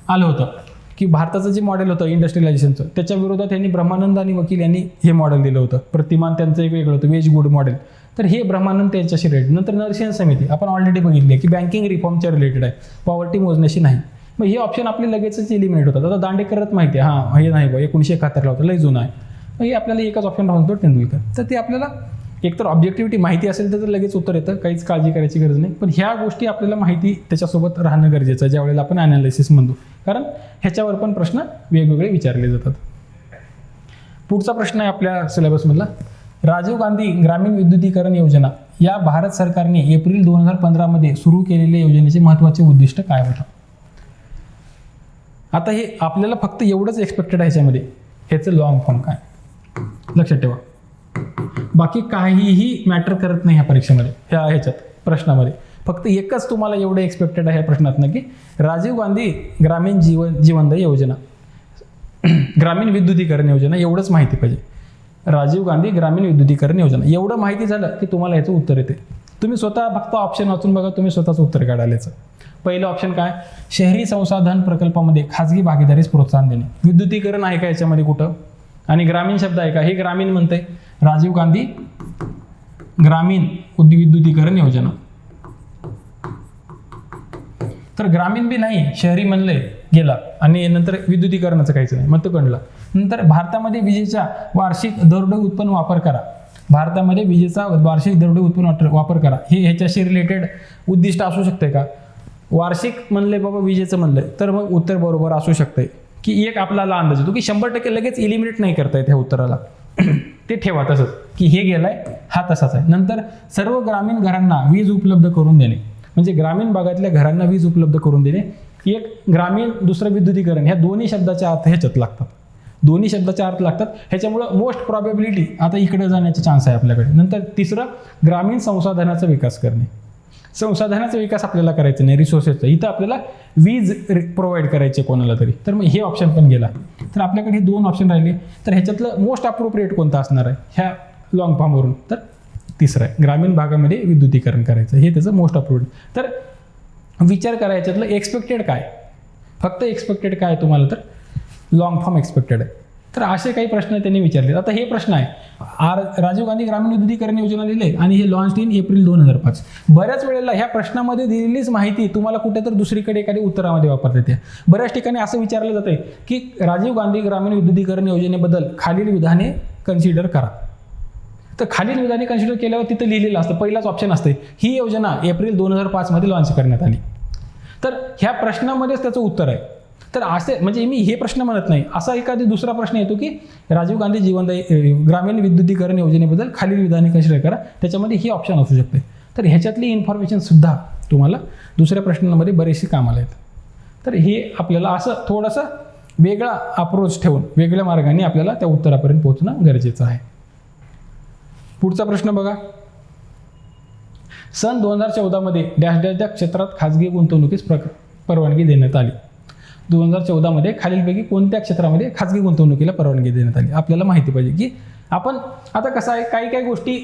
आलं होतं, की भारताचं जे मॉडेल होतं इंडस्ट्रियलायझेशनचं त्याच्या विरोधात यांनी ब्रह्मानंद आणि वकील यांनी हे मॉडेल दिलं होतं. प्रतिमान त्यांचं एक वेगळं होतं, वेजगुड मॉडेल. तर हे ब्रह्मानंद त्यांच्याशी रिलेटेड. नंतर नरसिंह समिती आपण ऑलरेडी बघितली आहे की बँकिंग रिफॉर्मच्या रिलेटेड आहे, पॉवर्टी मोजण्याशी नाही. मग हे ऑप्शन आपले लगेचच एलिमिनेट होतात. आता दांडेकरच माहिती आहे, हां हे नाही बा 1971ला होतं, लय जुनं आहे. मग हे आपल्याला एकच ऑप्शन राहून तो तेंडुलकर. तर ते आपल्याला एकतर ऑब्जेक्टिव्हिटी माहिती असेल तर लगेच उत्तर येतं, काहीच काळजी करायची गरज नाही. पण ह्या गोष्टी आपल्याला माहिती त्याच्यासोबत राहणं गरजेचं आहे ज्या वेळेला आपण ॲनालिसिस म्हणतो, कारण ह्याच्यावर पण प्रश्न वेगवेगळे विचारले जातात. पुढचा प्रश्न आहे आपल्या सिलेबसमधला, राजीव गांधी ग्रामीण विद्युतीकरण योजना या भारत सरकारने एप्रिल 2015 मध्ये सुरू केलेल्या योजनेचे महत्त्वाचे उद्दिष्ट काय होतं? आता हे आपल्याला फक्त एवढंच एक्सपेक्टेड आहे ह्याच्यामध्ये, ह्याचं लॉंग फॉर्म काय लक्षात ठेवा. बाकी काहीही मॅटर करत नाही ह्या परीक्षेमध्ये, ह्याच्यात प्रश्नामध्ये. फक्त एकच तुम्हाला एवढं एक्सपेक्टेड आहे ह्या प्रश्नातनं की राजीव गांधी ग्रामीण जीवनदायी योजना, ग्रामीण विद्युतीकरण योजना, एवढंच माहिती पाहिजे. राजीव गांधी ग्रामीण विद्युतीकरण योजना एवढं माहिती झालं की तुम्हाला याचं उत्तर येते. तुम्ही स्वतः फक्त ऑप्शन वाचून बघा, तुम्ही स्वतःच उत्तर काढायला याचं. पहिलं ऑप्शन काय, शहरी संसाधन प्रकल्पामध्ये खाजगी भागीदारीस प्रोत्साहन देणे. विद्युतीकरण आहे का याच्यामध्ये कुठं? आणि ग्रामीण शब्द आहे का? हे ग्रामीण म्हणते, राजीव गांधी ग्रामीण विद्युतीकरण योजना. तर ग्रामीण बी नाही, शहरी म्हणले गेला, आणि नंतर विद्युतीकरणाचं काहीच नाही, मग तो गणला. नंतर भारतामध्ये विजेचा वार्षिक दरडोई उत्पन्न वापर करा. भारतामध्ये विजेचा वार्षिक दरडोई उत्पन्न वापर करा, हे ह्याच्याशी रिलेटेड उद्दिष्ट असू शकते का? वार्षिक म्हणले बाबा विजेचं म्हणलंय तर मग उत्तर बरोबर असू शकते की एक आपल्याला अंदाज येतो की 100% लगेच इलिमिनेट नाही करता येत ह्या उत्तराला. ते ठेवा तसंच की हे गेलाय, हा तसाच आहे. नंतर सर्व ग्रामीण घरांना वीज उपलब्ध करून देणे, म्हणजे ग्रामीण भागातल्या घरांना वीज उपलब्ध करून देणे. एक ग्रामीण, दुसरं विद्युतीकरण, ह्या दोन्ही शब्दाच्या अर्थ ह्याच्यात लागतात, दोन्ही शब्दाचे अर्थ लागतात. ह्याच्यामुळं मोस्ट प्रॉबेबिलिटी आता इकडे जाण्याचे चान्स आहे आपल्याकडे. नंतर तिसरं, ग्रामीण संसाधनाचा विकास करणे. संसाधनाचा विकास आपल्याला करायचा नाही, रिसोर्सेसचा. इथं आपल्याला वीज प्रोव्हाइड करायचे कोणाला तरी, तर मग हे ऑप्शन पण गेला. तर आपल्याकडे हे दोन ऑप्शन राहिले. तर ह्याच्यातलं मोस्ट अप्रोप्रिएट कोणतं असणार आहे ह्या लॉंग फॉर्मवरून? तर तिसरं आहे, ग्रामीण भागामध्ये विद्युतीकरण करायचं, हे त्याचं मोस्ट अप्रोप्रिएट. तर विचार करा ह्याच्यातलं एक्सपेक्टेड काय, फक्त एक्सपेक्टेड काय तुम्हाला, तर लॉंग फॉर्म एक्सपेक्टेड आहे. तर असे काही प्रश्न त्यांनी विचारले. आता हे प्रश्न आहे, राजीव गांधी ग्रामीण विद्युतीकरण योजना दिले आणि हे लॉन्च इन एप्रिल 2005. बऱ्याच वेळेला ह्या प्रश्नामध्ये दिलेलीच माहिती तुम्हाला कुठेतरी दुसरीकडे एखादी उत्तरामध्ये वापरता येते. बऱ्याच ठिकाणी असं विचारलं जाते की राजीव गांधी ग्रामीण विद्युतीकरण योजनेबद्दल खालील विधाने कन्सिडर करा. तर खालील विधाने कन्सिडर केल्यावर तिथं लिहिलेलं असतं, पहिलाच ऑप्शन असते, ही योजना एप्रिल 2005 मध्ये लॉन्च करण्यात आली. तर ह्या प्रश्नामध्येच त्याचं उत्तर आहे. तर असे म्हणजे मी हे प्रश्न म्हणत नाही, असा एखादी दुसरा प्रश्न येतो की राजीव गांधी जीवनदायी ग्रामीण विद्युतीकरण योजनेबद्दल खालील विधाने कन्सिडर करा, त्याच्यामध्ये ही ऑप्शन असू शकते. तर ह्याच्यातली इन्फॉर्मेशन सुद्धा तुम्हाला दुसऱ्या प्रश्नांमध्ये बरेचसे कामाला येतात. तर हे आपल्याला असं थोडंसं वेगळा अप्रोच ठेवून वेगळ्या मार्गाने आपल्याला त्या उत्तरापर्यंत पोहोचणं गरजेचं आहे. पुढचा प्रश्न बघा, सन 2014 मध्ये डॅश डॅशच्या क्षेत्रात खाजगी गुंतवणुकीस परवानगी देण्यात आली. 2014 मध्ये खालीलपैकी कोणत्या क्षेत्रामध्ये खाजगी गुंतवणुकीला परवानगी देण्यात आली? आपल्याला माहिती पाहिजे की आपण आता कसं आहे, काही काही गोष्टी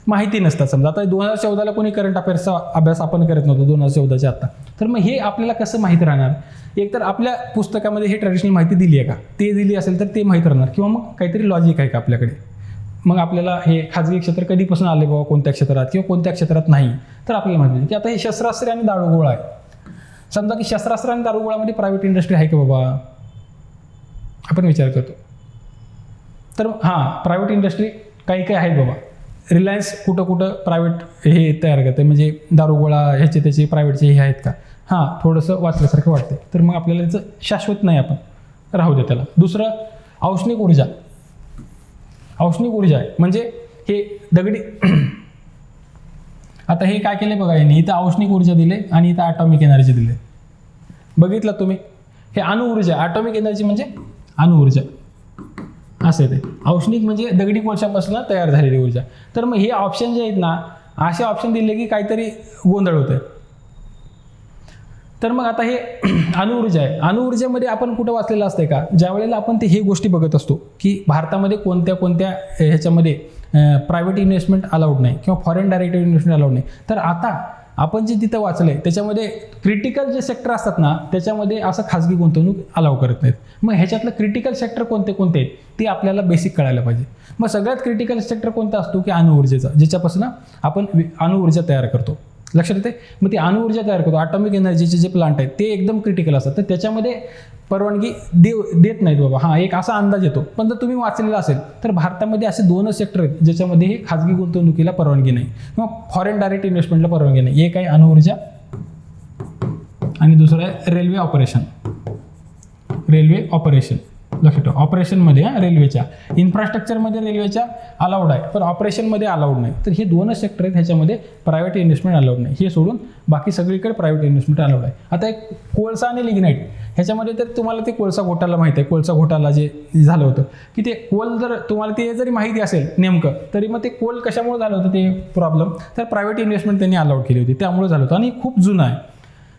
माहिती नसतात. समजा आता 2014ला कोणी करंट अफेअर्सचा अभ्यास आपण करत नव्हतो 2014च्या आत्ता, तर मग हे आपल्याला कसं माहिती राहणार? एकतर आपल्या पुस्तकामध्ये हे ट्रॅडिशनल माहिती दिली आहे का, ते दिली असेल तर ते माहीत राहणार, किंवा मग काहीतरी लॉजिक आहे का आपल्याकडे. मग आपल्याला हे खाजगी क्षेत्र कधीपासून आले बाबा, कोणत्या क्षेत्रात किंवा कोणत्या क्षेत्रात नाही, तर आपल्याला माहिती की आता हे शस्त्रास्त्रे आणि दारूगोळा आहे. समजा की शस्त्रास्त्र आणि दारुगोळामध्ये प्रायव्हेट इंडस्ट्री आहे का बाबा, आपण विचार करतो. तर हां, प्रायव्हेट इंडस्ट्री काही काही आहेत बाबा. रिलायन्स कुठं प्रायव्हेट हे तयार करते, म्हणजे दारुगोळा ह्याचे त्याचे प्रायव्हेटचे हे आहेत का, हां थोडंसं वाचल्यासारखं वाटते. तर मग आपल्याला याचं शाश्वत नाही, आपण राहू दे त्याला. दुसरं औष्णिक ऊर्जा. औष्णिक ऊर्जा आहे म्हणजे हे दगडी आता हे काय केले बघा, यांनी इथं औष्णिक ऊर्जा दिले आणि इथं ॲटॉमिक एनर्जी दिले. बघितलं तुम्ही, हे अणुऊर्जा, ॲटॉमिक एनर्जी म्हणजे अणुऊर्जा असे ते. औष्णिक म्हणजे दगडी कोळशापासून तयार झालेली ऊर्जा. तर मग हे ऑप्शन जे आहेत ना, असे ऑप्शन दिले की काहीतरी गोंधळ होतोय. तर मग आता हे अणुऊर्जा आहे. अणुऊर्जेमध्ये आपण कुठं वाचलेलं असतंय का, ज्या वेळेला आपण ते हे गोष्टी बघत असतो की भारतामध्ये कोणत्या कोणत्या ह्याच्यामध्ये प्रायव्हेट इन्व्हेस्टमेंट अलाउड नाही किंवा फॉरेन डायरेक्ट इन्व्हेस्टमेंट अलाउड नाही. तर आता आपण जे तिथं वाचलंय त्याच्यामध्ये क्रिटिकल जे सेक्टर असतात ना, त्याच्यामध्ये असं खाजगी गुंतवणूक अलाउ करत नाहीत. मग ह्याच्यातलं क्रिटिकल सेक्टर कोणते कोणते आहेत ते आपल्याला बेसिक कळायला पाहिजे. मग सगळ्यात क्रिटिकल सेक्टर कोणता असतो की अणुऊर्जेचा, ज्याच्यापासून आपण अणुऊर्जा तयार करतो. लक्षात येते. मग ती अणुऊर्जा तयार करतो, ॲटॉमिक एनर्जीचे जे प्लांट आहेत ते एकदम क्रिटिकल असतात. तर त्याच्यामध्ये परवानगी देत नाहीत बाबा. हां, एक असा अंदाज येतो. पण जर तुम्ही वाचलेला असेल तर भारतामध्ये असे 2च सेक्टर आहेत ज्याच्यामध्ये हे खाजगी गुंतवणुकीला परवानगी नाही किंवा फॉरेन डायरेक्ट इन्व्हेस्टमेंटला परवानगी नाही. एक आहे अणुऊर्जा आणि दुसरं आहे रेल्वे ऑपरेशन. रेल्वे ऑपरेशन लक्षात ठेवा. ऑपरेशनमध्ये रेल्वेच्या, इन्फ्रास्ट्रक्चरमध्ये रेल्वेच्या अलाउड आहे, पण ऑपरेशनमध्ये अलाउड नाही. तर हे 2च सेक्टर आहेत ह्याच्यामध्ये प्रायव्हेट इन्व्हेस्टमेंट अलाउड नाही. हे सोडून बाकी सगळीकडे प्रायव्हेट इन्व्हेस्टमेंट अलाउड आहे. आता एक कोळसा आणि लिग्नाईट ह्याच्यामध्ये तर तुम्हाला ते कोळसा घोटाळा माहिती आहे. कोळसा घोटाळा जे झालं होतं की ते कोल, जर तुम्हाला ते जरी माहिती असेल नेमकं, तरी मग ते कोल कशामुळे झालं होतं ते प्रॉब्लेम, तर प्रायव्हेट इन्व्हेस्टमेंट त्यांनी अलाउड केली होती, त्यामुळे झालं होतं आणि खूप जुनं आहे.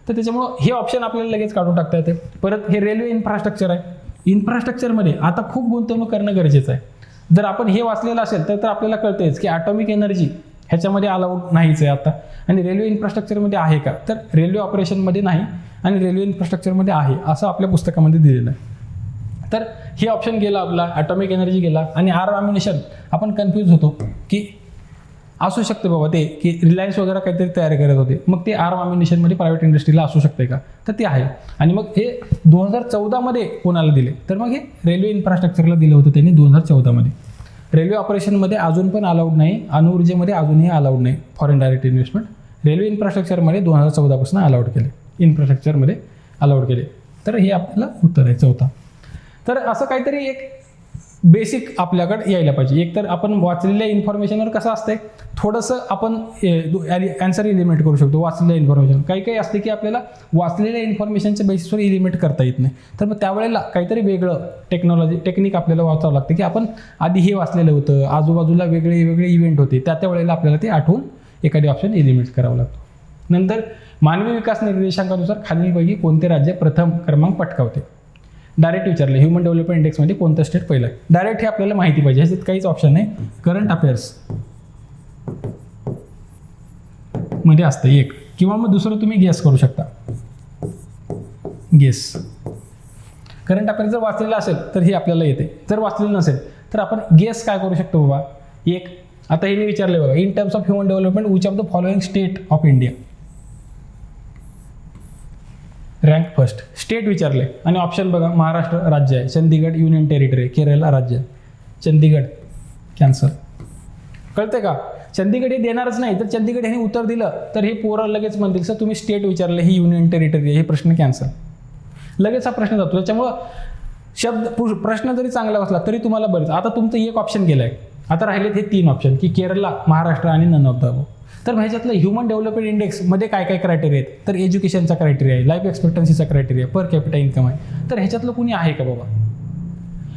तर त्याच्यामुळं हे ऑप्शन आपल्याला लगेच काढून टाकता येते. परत हे रेल्वे इन्फ्रास्ट्रक्चर आहे. इन्फ्रास्ट्रक्चरमध्ये आता खूप गुंतवणूक करणं गरजेचं आहे. जर आपण हे वाचलेलं असेल तर आपल्याला कळतेच की ॲटॉमिक एनर्जी ह्याच्यामध्ये अलाउड नाहीच आहे आता. आणि रेल्वे इन्फ्रास्ट्रक्चरमध्ये आहे का, तर रेल्वे ऑपरेशनमध्ये नाही आणि रेल्वे इन्फ्रास्ट्रक्चरमध्ये आहे असं आपल्या पुस्तकामध्ये दिलेलं आहे. तर हे ऑप्शन गेला आपला, ॲटॉमिक एनर्जी गेला. आणि आर्म ॲम्युनिशन आपण कन्फ्यूज होतो की असू शकते बाबा ते की रिलायन्स वगैरे काहीतरी तयार करत होते, मग ते आर्म ॲम्युनिशनमध्ये प्रायव्हेट इंडस्ट्रीला असू शकते का, तर ते आहे. आणि मग हे 2014मध्ये कोणाला दिले, तर मग हे रेल्वे इन्फ्रास्ट्रक्चरला दिलं होतं त्यांनी 2014मध्ये. रेल्वे ऑपरेशनमध्ये अजून पण अलाउड नाही, अणुऊर्जेमध्ये अजूनही अलाउड नाही फॉरेन डायरेक्ट इन्व्हेस्टमेंट. रेल्वे इन्फ्रास्ट्रक्चरमध्ये 2014पासून अलाउड केले, इन्फ्रास्ट्रक्चरमध्ये अलाउड केले. तर हे आपल्याला उत्तर आहे चौथा. तर असं काहीतरी एक बेसिक आपल्याकडे यायला पाहिजे. एक तर आपण वाचलेल्या इन्फॉर्मेशनवर कसं असतंय, थोडंसं आपण ॲन्सर इलिमिनेट करू शकतो वाचलेल्या इन्फॉर्मेशन. काही काही असते की आपल्याला वाचलेल्या इन्फॉर्मेशनच्या बेसिसवर इलिमिनेट करता येत नाही. तर मग त्यावेळेला काहीतरी वेगळं टेक्निक आपल्याला वाचावं लागतं की आपण आधी हे वाचलेलं होतं, आजूबाजूला वेगळे वेगळे इव्हेंट होते, त्या वेळेला आपल्याला ते आठवून एखादी ऑप्शन इलिमिनेट करावं लागतो. नंतर मानवी विकास निर्देशांकानुसार खालीलपैकी कोणते राज्य प्रथम क्रमांक पटकावते. डायरेक्ट विचारलं, ह्युमन डेव्हलपमेंट इंडेक्समध्ये कोणतं स्टेट पहिलं आहे. डायरेक्ट हे आपल्याला माहिती पाहिजे, ह्याच्यात काहीच ऑप्शन नाही. करंट अफेअर्स मध्ये असतं एक, किंवा मग दुसरं तुम्ही गेस करू शकता. गेस करंट अफेअर्स जर वाचलेलं असेल तर हे आपल्याला येते, जर वाचलेलं नसेल तर आपण गेस काय करू शकतो बाबा. एक आता हे मी विचारले बघा, in terms of human development which of the following state of India rank first. State विचारले आणि ऑप्शन बघा, महाराष्ट्र राज्य आहे, चंदीगड युनियन टेरिटरी आहे, केरळला राज्य आहे. चंदीगड कॅन्सल. कळते का, चंदीगड हे देणारच नाही. तर चंदीगड ह्याने उत्तर दिलं तर हे पोरं लगेच म्हणतील सर तुम्ही स्टेट विचारले, ही युनियन टेरिटरी आहे, हे प्रश्न कॅन्सल. लगेच हा प्रश्न जातो. त्याच्यामुळं प्रश्न जरी चांगला असला तरी तुम्हाला बरेच. आता तुमचं एक ऑप्शन गेलं आहे, आता राहिलेत हे 3 ऑप्शन की केरळला, महाराष्ट्र आणि नन ऑफ द अबोव. तर ह्याच्यातलं ह्युमन डेव्हलपमेंट इंडेक्समध्ये काय काय क्रायटेरिया आहेत, तर एज्युकेशनचा क्रायटेरिया आहे, लाईफ एक्सपेक्टन्सीचा क्रायटेरिया, पर कॅपिटा इन्कम आहे. तर ह्याच्यातलं कुणी आहे का बाबा,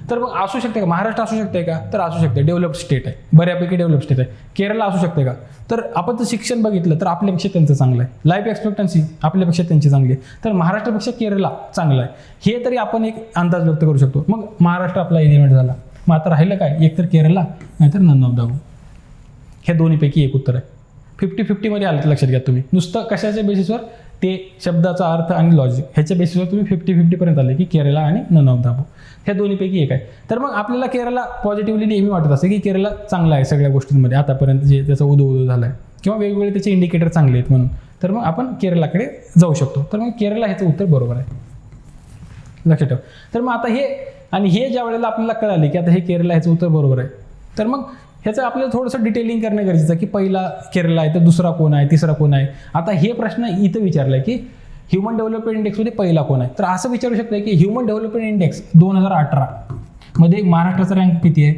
तर मग असू शकते का, महाराष्ट्र असू शकते का, तर असू शकते, डेव्हलप्ड स्टेट आहे, बऱ्यापैकी डेव्हलप स्टेट आहे. केरळला असू शकते का, तर आपण जर शिक्षण बघितलं तर आपल्यापेक्षा त्यांचं चांगलं आहे, लाईफ एक्सपेक्टन्सी आपल्यापेक्षा त्यांची चांगली आहे, तर महाराष्ट्रापेक्षा केरळला चांगलं आहे. हे तरी आपण एक अंदाज व्यक्त करू शकतो. मग महाराष्ट्र आपला एलिमेंट झाला. मग आता राहिलं काय, एक तर केरळला नाहीतर नन ऑफ द अबोव. हे दोन्हीपैकी एक उत्तर आहे. 50-50 आलं तर लक्षात घ्या तुम्ही. नुसतं कशाच्या बेसिसवर, ते शब्दाचा अर्थ आणि लॉजिक ह्याच्या बेसिसवर तुम्ही 50-50 आले की केरळला आणि नन ऑफ द अबोव. ह्या दोन्हीपैकी एक आहे. तर मग आपल्याला केरळला पॉझिटिव्हली नेहमी वाटत असते की केरळला चांगला आहे सगळ्या गोष्टींमध्ये आतापर्यंत, जे त्याचा उदो झाला आहे किंवा वेगवेगळे त्याचे इंडिकेटर चांगले आहेत म्हणून. तर मग आपण केरळाकडे जाऊ शकतो. तर मग केरळ ह्याचं उत्तर बरोबर आहे, लक्षात ठेवा. तर मग आता हे ज्या वेळेला आपल्याला कळाले की आता हे केरळ ह्याचं उत्तर बरोबर आहे, तर मग ह्याचं आपल्याला थोडंसं डिटेलिंग करणं गरजेचं आहे की पहिला केरळ आहे तर दुसरा कोण आहे, तिसरा कोण आहे. आता हे प्रश्न इथं विचारला आहे की ह्युमन डेव्हलपमेंट इंडेक्समध्ये पहिला कोण आहे. तर असं विचारू शकता की ह्युमन डेव्हलपमेंट इंडेक्स 2018 मध्ये महाराष्ट्राचा रँक किती आहे,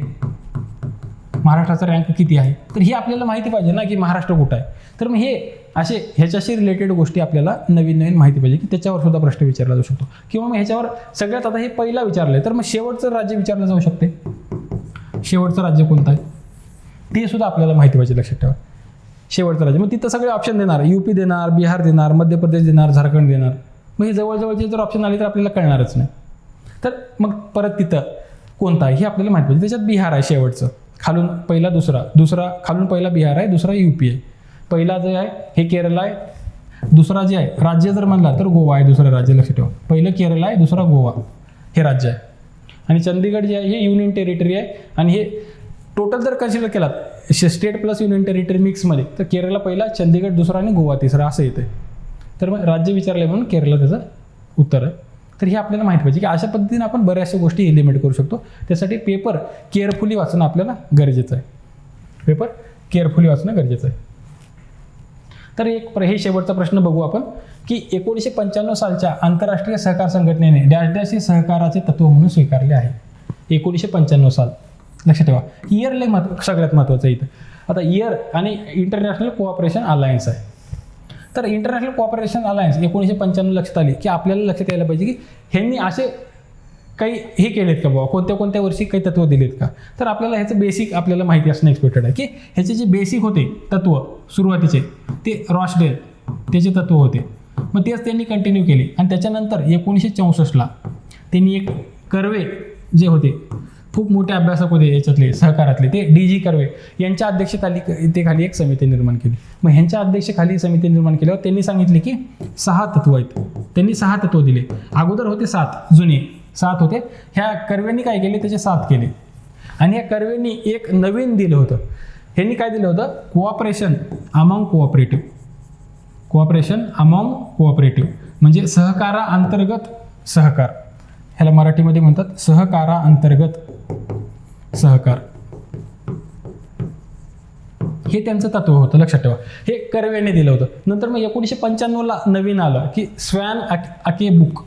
महाराष्ट्राचा रँक किती आहे. तर हे आपल्याला माहिती पाहिजे ना की महाराष्ट्र कुठं आहे. तर मग हे असे ह्याच्याशी रिलेटेड गोष्टी आपल्याला नवीन माहिती पाहिजे की त्याच्यावर सुद्धा प्रश्न विचारला जाऊ शकतो. किंवा मग ह्याच्यावर सगळ्यात आता हे पहिला विचारलं आहे तर मग शेवटचं राज्य विचारलं जाऊ शकते. शेवटचं राज्य कोणतं आहे ते सुद्धा आपल्याला माहिती पाहिजे, लक्षात ठेवा. शेवटचं राज्य मग तिथं सगळे ऑप्शन देणार, यूपी देणार, बिहार देणार, मध्य प्रदेश देणार, झारखंड देणार. मग हे जवळजवळचे जर ऑप्शन आले तर आपल्याला कळणारच नाही. तर मग परत तिथं कोणता आहे हे आपल्याला माहिती पाहिजे. त्याच्यात बिहार आहे शेवटचं, खालून पहिला दुसरा खालून पहिला बिहार आहे, दुसरा यूपी आहे, पहिला जे आहे हे केरळ आहे, दुसरा जे आहे राज्य जर म्हणला तर गोवा आहे दुसरं राज्य, लक्षात ठेवा. पहिलं केरळ आहे, दुसरा गोवा हे राज्य आहे. आणि चंदीगड जे आहे हे युनियन टेरिटरी आहे. आणि हे टोटल जर कन्सिडर केलात स्टेट प्लस युनियन टेरिटरी मिक्समध्ये तर केरळला पहिला, चंदीगड दुसरा आणि गोवा तिसरा असं येते. तर मग राज्य विचारले म्हणून केरळला त्याचं उत्तर आहे. तर हे आपल्याला माहिती पाहिजे की अशा पद्धतीने आपण बऱ्याचशा गोष्टी एलिमिनेट करू शकतो. त्यासाठी पेपर केअरफुली वाचणं आपल्याला गरजेचं आहे, पेपर केअरफुली वाचणं गरजेचं आहे. तर हे शेवटचा प्रश्न बघू आपण की 1995 सालच्या आंतरराष्ट्रीय सहकार संघटनेने डॅश डॅश हे सहकाराचे तत्व म्हणून स्वीकारले आहे. 1995 साल, लक्षात ठेवा. इयर सगळ्यात महत्त्वाचं इथं. आता इयर आणि इंटरनॅशनल कोऑपरेशन अलायन्स आहे. तर इंटरनॅशनल कोऑपरेशन अलायन्स 1995 लक्षात आली की आपल्याला लक्षात यायला पाहिजे की ह्यांनी असे काही हे केलेत का बाबा, कोणत्या कोणत्या वर्षी काही तत्व दिलेत का. तर आपल्याला ह्याचं बेसिक आपल्याला माहिती असणं एक्सपेक्टेड आहे की ह्याचे जे बेसिक होते तत्व सुरुवातीचे ते रॉसडेल त्याचे तत्व होते. मग तेच त्यांनी कंटिन्यू केले. आणि त्याच्यानंतर 1964ला त्यांनी एक कर्वे जे होते खूप मोठे अभ्यासक होते याच्यातले सहकारातले, ते DG कर्वे यांच्या अध्यक्षतेखाली एक समिती निर्माण केली. मग ह्यांच्या अध्यक्षतेखाली समिती निर्माण केल्यावर त्यांनी सांगितले की 6 तत्व आहेत. त्यांनी 6 तत्व दिले. अगोदर होते 7 जुने 7 होते. ह्या कर्वेंनी काय केले त्याचे 7 केले. आणि ह्या कर्वेंनी एक नवीन दिलं होतं. ह्यांनी काय दिलं होतं, cooperation among cooperative. Cooperation among cooperative म्हणजे सहकाराअंतर्गत सहकार, ह्याला मराठीमध्ये म्हणतात सहकाराअंतर्गत सहकार. हे त्यांचं तत्व होतं, लक्षात ठेवा. हे कर्वेने दिलं होतं. नंतर मग 1995ला नवीन आलं की स्वॅन अके बुक.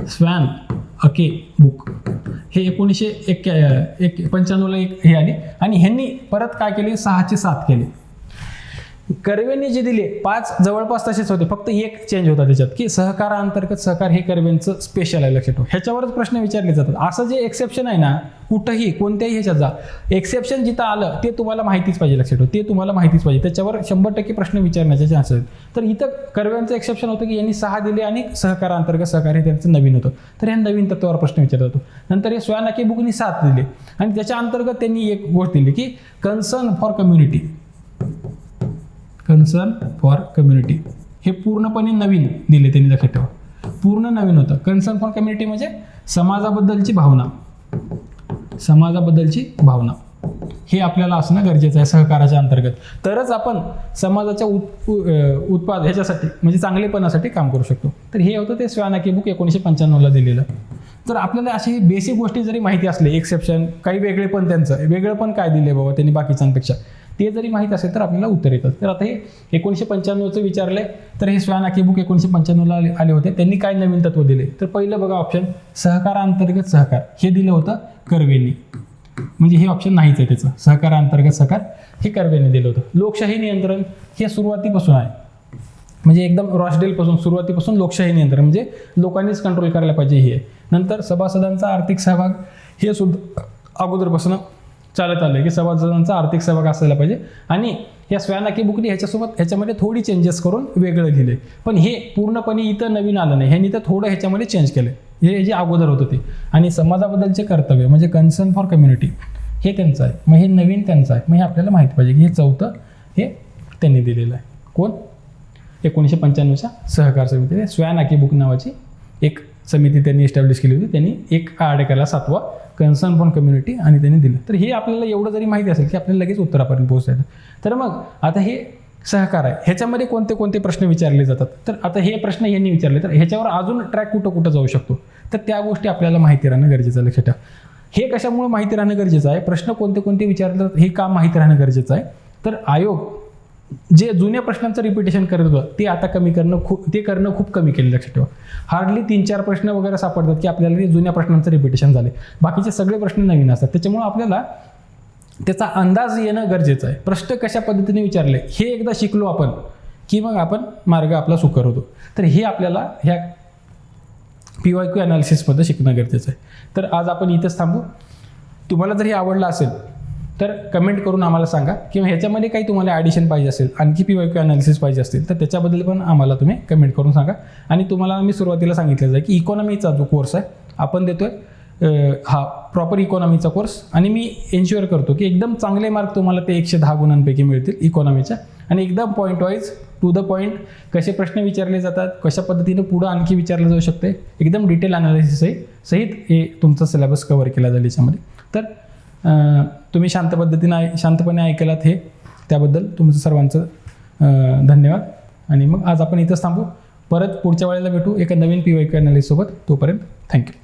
स्वॅन अके बुक हे 1995ला एक हे आली. आणि ह्यांनी परत काय केले, 6चे 7 केले. कर्वेंनी जे दिले 5 जवळपास तसेच होते, फक्त एक चेंज होता त्याच्यात की सहकाराअंतर्गत सहकार हे कर्वेंचं स्पेशल आहे, लक्षात ठेवा. ह्याच्यावरच प्रश्न विचारले जातात. असं जे एक्सेप्शन आहे ना कुठंही कोणत्याही ह्याच्यात जा, एक्सेप्शन जिथं आलं ते तुम्हाला माहितीच पाहिजे, लक्षात ठेवा. ते तुम्हाला माहितीच पाहिजे, त्याच्यावर 100% प्रश्न विचारण्याचे चान्सेस आहेत. तर इथं कर्वेंचं एक्सेप्शन होतं की यांनी 6 दिले आणि सहकाराअंतर्गत सहकार हे त्यांचं नवीन होतं. तर ह्या नवीन तत्वावर प्रश्न विचारला जातो. नंतर हे स्वॅन अके बुकनी 7 दिले आणि त्याच्या अंतर्गत त्यांनी एक गोष्ट दिली की concern for community. Concern for community हे पूर्णपणे नवीन दिले त्यांनी, लक्षात ठेवा. पूर्ण नवीन होतं. कन्सर्न फॉर कम्युनिटी म्हणजे समाजाबद्दलची भावना, समाजाबद्दलची भावना हे आपल्याला असणं गरजेचं आहे सहकाराच्या अंतर्गत. तरच आपण समाजाच्या ह्याच्यासाठी म्हणजे चांगलेपणासाठी काम करू शकतो. तर हे होतं ते स्वॅन अके बुक 1995ला दिलेलं. तर आपल्याला अशी बेसिक गोष्टी जरी माहिती असले, एक्सेप्शन काही वेगळे पण त्यांचं वेगळं पण काय दिले बाबा त्यांनी बाकीच्यांपेक्षा, ते जरी माहीत असेल तर आपल्याला उत्तर येतात. तर आता हे 1995चं विचारले तर हे स्वॅन अके बुक 1995ला आले होते. त्यांनी काय नवीन तत्व दिले तर पहिलं बघा ऑप्शन सहकाराअंतर्गत सहकार हे दिलं होतं कर्वेंनी. म्हणजे हे ऑप्शन नाहीच आहे त्याचं, सहकाराअंतर्गत सहकार हे कर्वेंनी दिलं होतं. लोकशाही नियंत्रण हे सुरुवातीपासून आहे, म्हणजे एकदम रॉसडेलपासून सुरुवातीपासून लोकशाही नियंत्रण म्हणजे लोकांनीच कंट्रोल करायला पाहिजे हे. नंतर सभासदांचा आर्थिक सहभाग हे सुद्धा अगोदरपासून चालत आलं की सभासदांचा आर्थिक सहभाग असायला पाहिजे. आणि या स्वॅन अके बुकनी ह्याच्यामध्ये थोडी चेंजेस करून वेगळं लिहिले. पण हे पूर्णपणे इथं नवीन आलं नाही, ह्यांनी तर थोडं ह्याच्यामध्ये चेंज केलं. हे जे अगोदर होतं ते. आणि समाजाबद्दलचे कर्तव्य म्हणजे कन्सर्न फॉर कम्युनिटी हे त्यांचं आहे. मग हे नवीन त्यांचं आहे. मग हे आपल्याला माहिती पाहिजे की हे 4थं हे त्यांनी दिलेलं आहे. कोण? 1995च्या सहकार समितीने स्वॅन अके बुक नावाची एक समिती त्यांनी एस्टॅब्लिश केली होती. त्यांनी एक ॲड केला 7वा कन्सर्न फॉर कम्युनिटी आणि त्यांनी दिलं. तर हे आपल्याला एवढं जरी माहिती असेल की आपल्याला लगेच उत्तरापर्यंत पोहोचायचं. तर मग आता हे सहकार आहे, ह्याच्यामध्ये कोणते कोणते प्रश्न विचारले जातात. तर आता हे प्रश्न यांनी विचारले, तर ह्याच्यावर अजून ट्रॅक कुठं कुठं जाऊ शकतो, तर त्या गोष्टी आपल्याला माहिती राहणं गरजेचं आहे. लक्षात ठेवा, हे कशामुळे माहिती राहणं गरजेचं आहे, प्रश्न कोणते कोणते विचारले जातात हे का माहिती राहणं गरजेचं आहे. तर आयोग जे जुन्या प्रश्नांचं रिपिटेशन करत होतं ते आता करणं खूप कमी केलं. लक्षात ठेवा, हार्डली 3-4 प्रश्न वगैरे सापडतात की आपल्याला ते जुन्या प्रश्नांचं रिपिटेशन झाले, बाकीचे सगळे प्रश्न नवीन असतात. त्याच्यामुळे आपल्याला त्याचा अंदाज येणं गरजेचं आहे. प्रश्न कशा पद्धतीने विचारले हे एकदा शिकलो आपण की मग आपण मार्ग आपला सुकर होतो. तर हे आपल्याला ह्या PYQ ॲनालिसिसमध्ये शिकणं गरजेचं आहे. तर आज आपण इथंच थांबू. तुम्हाला जर हे आवडलं असेल तर कमेंट करून आम्हाला सांगा, किंवा ह्याच्यामध्ये काही तुम्हाला ॲडिशन पाहिजे असेल, आणखी PYQ ॲनालिसिस पाहिजे असतील तर त्याच्याबद्दल पण आम्हाला तुम्ही कमेंट करून सांगा. आणि तुम्हाला मी सुरुवातीला सांगितलं आहे की इकॉनॉमीचा जो कोर्स आहे आपण देतोय, हा प्रॉपर इकॉनॉमीचा कोर्स, आणि मी एन्श्युअर करतो की एकदम चांगले मार्क तुम्हाला ते 110 गुणांपैकी मिळतील इकॉनॉमीच्या, आणि एकदम point wise to the point कसे प्रश्न विचारले जातात, कशा पद्धतीने पुढं आणखी विचारलं जाऊ शकते, एकदम डिटेल ॲनालिसिस आहे सहित हे तुमचा सिलेबस कव्हर केला जाईल याच्यामध्ये. तर तुम्ही शांतपणे ऐकलात हे, त्याबद्दल तुमचं सर्वांचं धन्यवाद. आणि मग आज आपण इथंच थांबू. परत पुढच्या वेळेला भेटू एका नवीन PYQ ॲनालिसिस सोबत. तोपर्यंत थँक्यू.